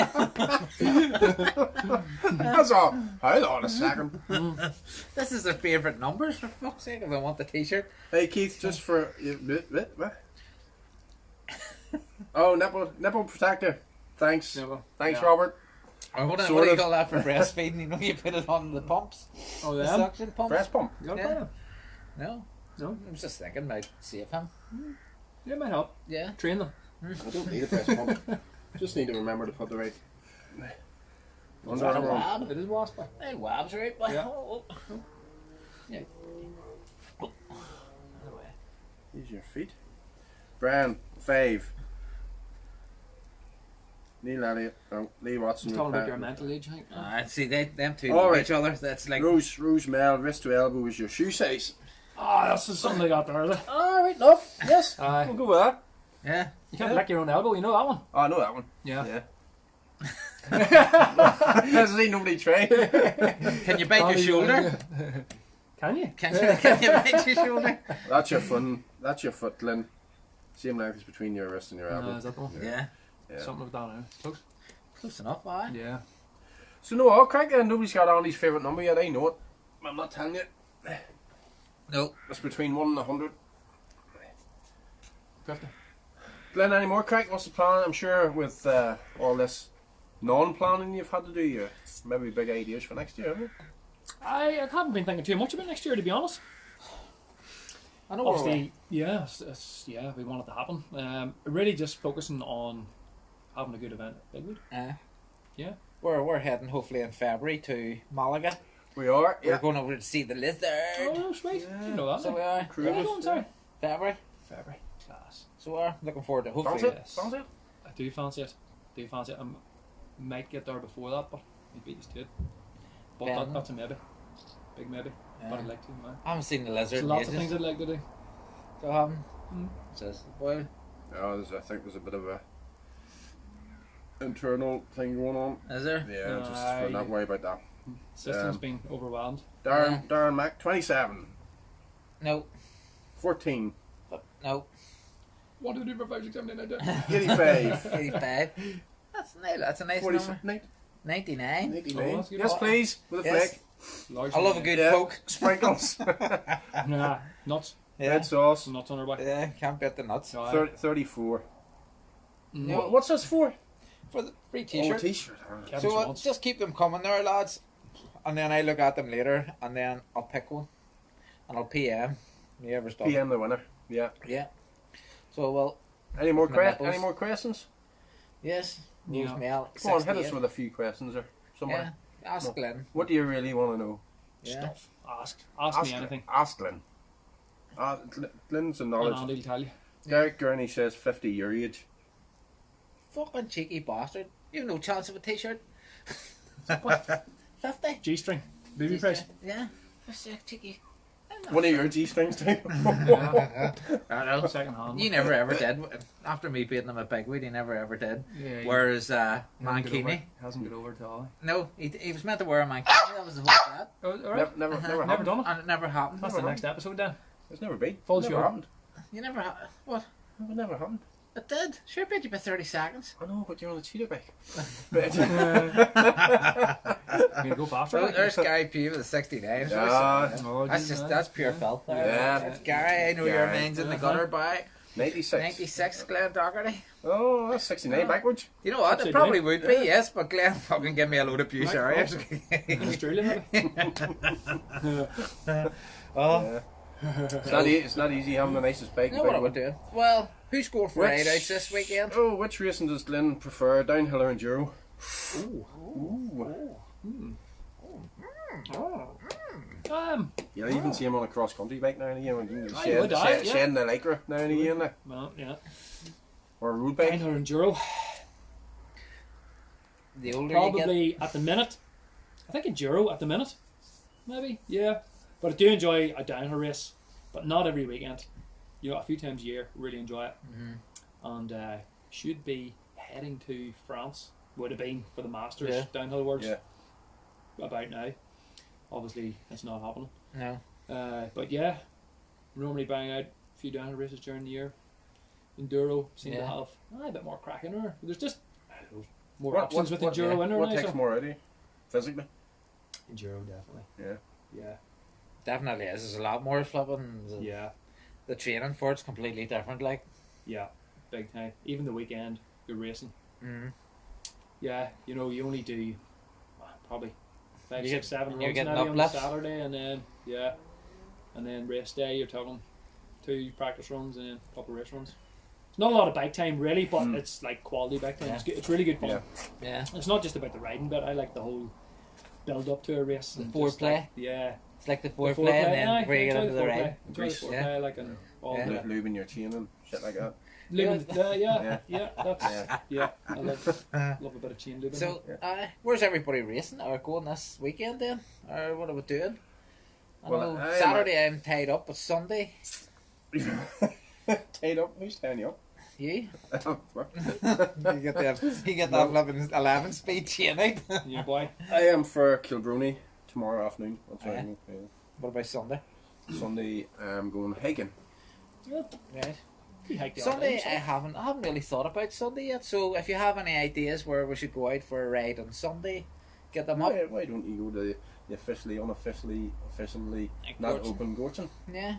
mean? That's all. Hold on a second. This is their favourite numbers, for fuck's sake, if I want the t-shirt. Hey, Keith, just for. What? Oh, nipple protector. Thanks. Nipple. Thanks, Yeah. Robert. Or what do Sort you of. call that for breastfeeding? You know, you put it on the pumps. Oh, The yeah. suction pumps. Breast pump. You got Yeah. it? No. No. I was just thinking about save him. Yeah, it might help. Yeah. Train them. I don't need a breast pump. Just need to remember to put the right. Is that a Underarm on. wab? It is wasp. Hey, wabs right? But Yeah. Yeah. Use your feet. Brian, 5. Neil Elliott. Oh, Lee Watson. Talking about your mental age, I think. See, them two All know right. each other. That's like... Rose Mel, wrist to elbow is your shoe size. Ah, that's just something they got there, is it? Alright, love. Yes. Aye. We'll go with that. Yeah. You can't lick your own elbow, you know that one? Oh, I know that one. Yeah. Hasn't he nobody trained? Can you bite your shoulder? Can you? Can you bite your shoulder? That's your foot. That's your foot, Glyn. Same length as between your wrist and your elbow. Is that the one? Yeah. Yeah. Something like that now. Close. Close enough, aye. Yeah. So no, I'll crack it. Nobody's got Andy's favourite number yet. I know it. I'm not telling you. No. It's between 1 and 100. 50. Glenn, any more crack? What's the plan? I'm sure with all this non-planning you've had to do, you maybe big ideas for next year, haven't you? I haven't been thinking too much about next year, to be honest. I know where Obviously, yeah, yeah, we want it to happen. Really just focusing on having a good event at Bigwood. we're Yeah. we're heading hopefully in February to Malaga. We are. We're Yeah. going over to see the lizard. Oh, sweet. Yeah. Didn't know that. So we now. are. Where are Cruise. you going, sorry? February. February. Class. So we are looking forward to hopefully. Fancy it? yes. Fancy it? I do fancy it. I might get there before that, but maybe used to it. But Yeah. that's a maybe. Big maybe. Yeah. But I'd like to, man. I haven't seen the lizard. There's in lots of ages. things I'd like to do. So says boy. Yeah, I think there's a bit of a internal thing going on. Is there? Yeah, just Aye. not worry about that. System's been overwhelmed. Darren Mac, 27, No. 14, No. What do we do for 5, 6, 7, 8, 9, 10? 85, 85. That's a nice 47, number. 99. 99. Oh, that's good. Yes, please, with a Yes. flick. Large I love a amount. good Yeah. poke. Sprinkles. Nah, nuts. Yeah. Red sauce. Nuts on our way. Yeah, can't bet the nuts. No, 34. No. What's this for? For the free Oh, t-shirt. t-shirt. Kevin So Schwantz. just keep them coming there, lads. And then I look at them later, and then I'll pick one, and I'll PM. You ever stop? PM the winner. Yeah. Yeah. So well, Any more My nipples. any more questions? yes. Yeah. News mail. Come on, hit 68. us with a few questions or somewhere. Yeah. Ask No. Glyn. What do you really want to know? Yeah. Stuff. Ask me anything. Ask Glyn. Glyn's a And knowledge. Andy will tell you. Derek Gurney says 50 your age. Fucking cheeky bastard. You have no chance of a t-shirt. What? 50. G-string. Booby price. Yeah. That's cheeky. One of your G-strings too. I don't know. Second hand. You never ever did. After me beating him at bigwood, he never ever did. Yeah, he Whereas hasn't got Mankini, Hasn't got over to all. no, he was meant to wear a Mankini. That was the whole that. Oh, alright. Never Never happened. done it. And it never happened. That's the next episode then. It's never been. Full Never show. happened. You never what? It never happened. It did. Sure, beat you by 30 seconds. I know, but you're on the cheetah bike. You can go faster. Well, like. there's Gary Pugh with a 69. Yeah. Oh, That's geez, just man. that's pure filth. There. Yeah. That's Gary. I know your Gary. mind's in the gutter by 96. 96. Glenn Doherty. Oh, that's 69 backwards. You know what? It Upside probably down. would be yes, but Glenn fucking give me a load of Pew Right, Sharriers. Australia, maybe. Oh. Yeah. It's not easy having the nicest bike. You know what I would do? Well, who scored for ride outs this weekend? Oh, which racing does Glyn prefer? Downhill or enduro? Ooh. Ooh. Yeah. You even see him on a cross country bike now and again. When you Aye, would I, yeah. shedding the lycra now and again. Well, yeah. Or a road bike. Downhill enduro. The older you get. Probably at the minute. I think enduro at the minute. Maybe, yeah. But I do enjoy a downhill race, but not every weekend. You know, a few times a year, really enjoy it. And should be heading to France. Would have been for the Masters Yeah. Downhill Worlds Yeah. about now. Obviously, it's not happening. No. But yeah, normally bang out a few downhill races during the year. Enduro seem to Yeah. have a bit more crack in there. There's just I don't know, more What- options what- with enduro in there What now. takes So. more out of you? Physically? Enduro definitely. Yeah. Yeah. Definitely is. There's a lot more flipping. Yeah. The training for it's completely different. Like. Yeah. Big time. Even the weekend, you're racing. Mm. Yeah. You know, you only do probably 5, You 6, get- 7 and you're runs getting maybe on the uplifts. Saturday, and then and then race day you're talking 2 practice runs and then a couple of race runs. It's not a lot of bike time really, but it's like quality bike time. Yeah. It's good. It's really good fun. Yeah. Yeah. It's not just about the riding bit. I like the whole build up to a race. The and just, foreplay. like, yeah. It's like the The foreplay, and then aye, before you get enjoy into the foreplay. ride. Enjoy the Grease. foreplay, like and all Yeah. the Lubing your chain and shit like that. lubing. Yeah. That's Yeah. I love a bit of chain lubing. So, Yeah. where's everybody racing or going this weekend then? Or what are we doing? I Well, know I- Saturday I'm tied up, but Sunday, Tied up? Who's tying you up? you? You you get that 11 speed chain out. yeah, boy. I am for Kilbrony tomorrow afternoon. That's right. Aye. What about Sunday? Sunday I'm going hiking. Right. You hike the Sunday, other I haven't really thought about Sunday yet. So if you have any ideas where we should go out for a ride on Sunday, get them up. Why don't you go to the officially Like not Gorton. open Gorton? Yeah.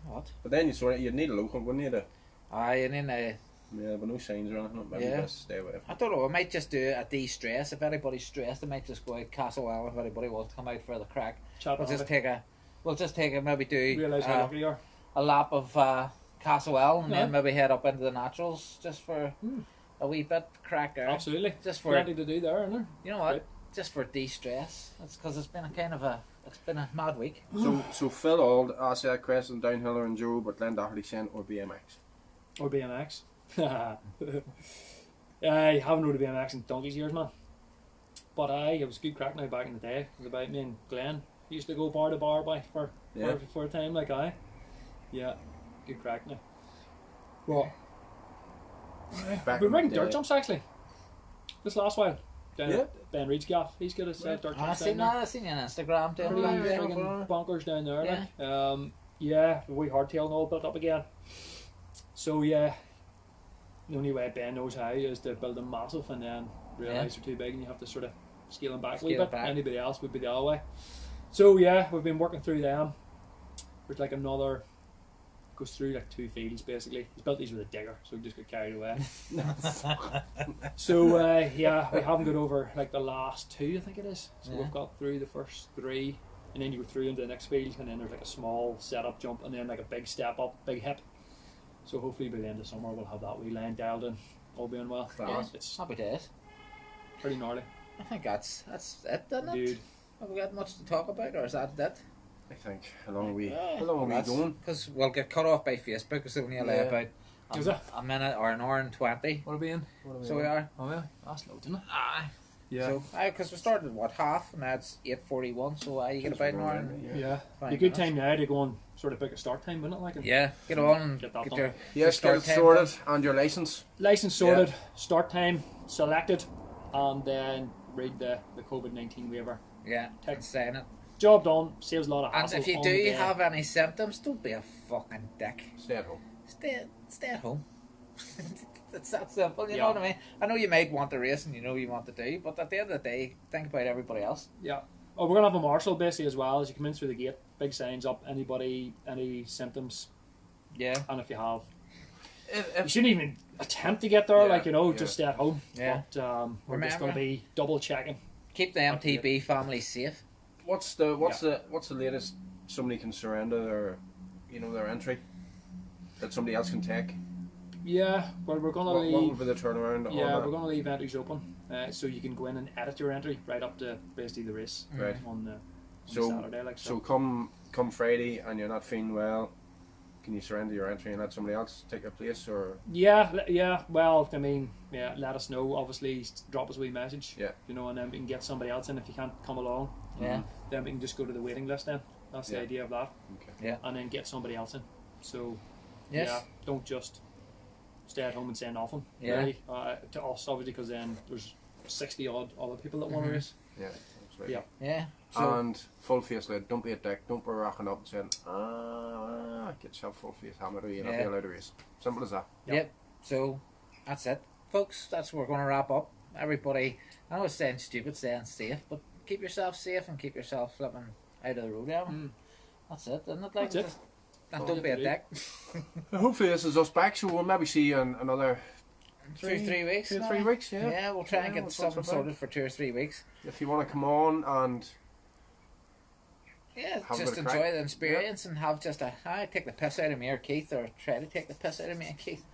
What? But then you'd need a local, wouldn't you? Aye, and then Yeah, but no signs or anything. Maybe Yeah. best stay away. I don't know. I might just do a de-stress. If anybody's stressed, I might just go out Castlewell. If anybody wants to come out for the crack, Chat we'll on just it. take a maybe do Realise how lucky you are. a lap of Castlewell and then Yeah. maybe head up into the naturals just for a wee bit crack there. Absolutely. Just for Plenty to do there, isn't there? you know what? Right. just for de-stress. It's because it's been a mad week. So Phil Auld asked that question, downhill or enduro, but Glenn Doherty saying or BMX. Or BMX. I haven't rode a BMX in donkey's years, man. But it was good crack now back in the day. It was about me and Glyn. Used to go bar to bar for a time like I. Yeah, good crack now. Well, we've been riding dirt jumps actually. This last while. Down at Ben Reed's gaff. He's got his dirt jumps I've seen that. I've seen you on Instagram doing friggin' bonkers down there. Like. The wee hardtail and all built up again. So yeah, the only way Ben knows how is to build them massive and then realise they're too big and you have to sort of scale them back a wee bit. Anybody else would be the other way. So yeah, we've been working through them. There's like another, goes through like 2 fields basically. He's built these with a digger, so we just got carried away. So we haven't got over like the last 2, I think it is. So we've got through the first 3, and then you go through into the next field, and then there's like a small setup jump, and then like a big step up, big hip. So hopefully by the end of summer we'll have that wee line dialed in, all being well. It's happy days. Pretty gnarly. I think that's it, isn't it? Dude. Have we got much to talk about, or is that it? I think. How long are we going? Because we'll get cut off by Facebook, because we only allow about a minute or an hour and 20. What are we in? So we are. Oh yeah, that's loads, isn't it? Aye. Yeah. So, because we started at half, and now it's 8:41, so you get about an hour. Be a good time now to go and sort of book a start time, wouldn't it? Like, get on and get that get done. your Get it sorted, and your license. License sorted, start time selected, and then read the COVID-19 waiver. Yeah, sign it. Job done, saves a lot of hassle. And if you do have any symptoms, don't be a fucking dick. Stay at home. Stay at home. It's that simple, you know what I mean? I know you might want to race and you know you want to do, but at the end of the day, think about everybody else. Yeah. Oh, we're going to have a marshal basically as well as you come in through the gate. Big signs up, anybody, any symptoms. Yeah. And if you have. You shouldn't even attempt to get there, just stay at home. Yeah. But we're just going to be double checking. Keep the MTB family safe. What's the latest somebody can surrender their entry that somebody else can take? Yeah, well, we're going to leave. What would be the turnaround? Yeah, we're going to leave entries open, so you can go in and edit your entry right up to basically the race on Saturday. So come Friday and you're not feeling well, can you surrender your entry and let somebody else take your place, or? Yeah. Well, I mean, let us know. Obviously, drop us a wee message. Yeah. And then we can get somebody else in if you can't come along. Yeah. Then we can just go to the waiting list. Then that's the idea of that. Okay. Yeah. And then get somebody else in. So. Yes. Yeah. Don't just stay at home and say nothing. Yeah. Really, to us, obviously, because then there's 60 odd other people that want to race. Yeah. Absolutely. Yeah. Yeah. So, and full face lid. Don't be a dick. Don't be rocking up and saying, get yourself full face helmet or you're not be allowed to race. Simple as that. Yep. So that's it, folks. That's what we're going to wrap up. Everybody, I know it's saying stupid, saying safe, but keep yourself safe and keep yourself flipping out of the road. That's it, isn't it? Like, that's it. And don't be a dick. Hopefully this is us back, so we'll maybe see you in another 3 weeks. 2 or 3 weeks, yeah. Yeah, we'll try and get something sorted for 2 or 3 weeks. If you want to come on and just enjoy the experience and have just take the piss out of me or Keith, or try to take the piss out of me and Keith.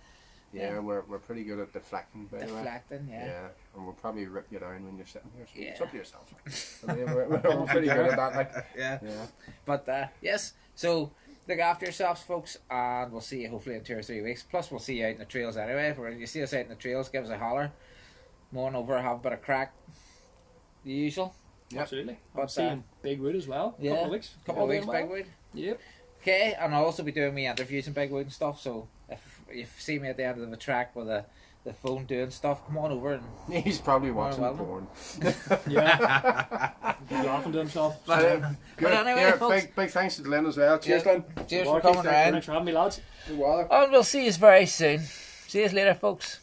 Yeah, we're pretty good at deflecting, by the way. Deflecting, yeah. And we'll probably rip you down when you're sitting here. So it's up to yourself. I mean, we're pretty good at that. Like. Yeah. But yes, so look after yourselves, folks, and we'll see you hopefully in 2 or 3 weeks. Plus, we'll see you out in the trails anyway. If you see us out in the trails, give us a holler. Come on over, have a bit of crack. The usual. Yep. Absolutely. But I'm seeing Bigwood as well. Yeah. Couple of weeks. Couple of weeks, Bigwood. Yep. Okay, and I'll also be doing me interviews in Bigwood and stuff, so if you see me at the end of the track with the phone doing stuff, come on over. And he's probably watching porn. Yeah. He's laughing to himself. But anyway, folks, big thanks to Glyn as well. Cheers, Glyn. Cheers for coming around. Thanks for having me, lads. You're welcome. And we'll see you very soon. See you later, folks.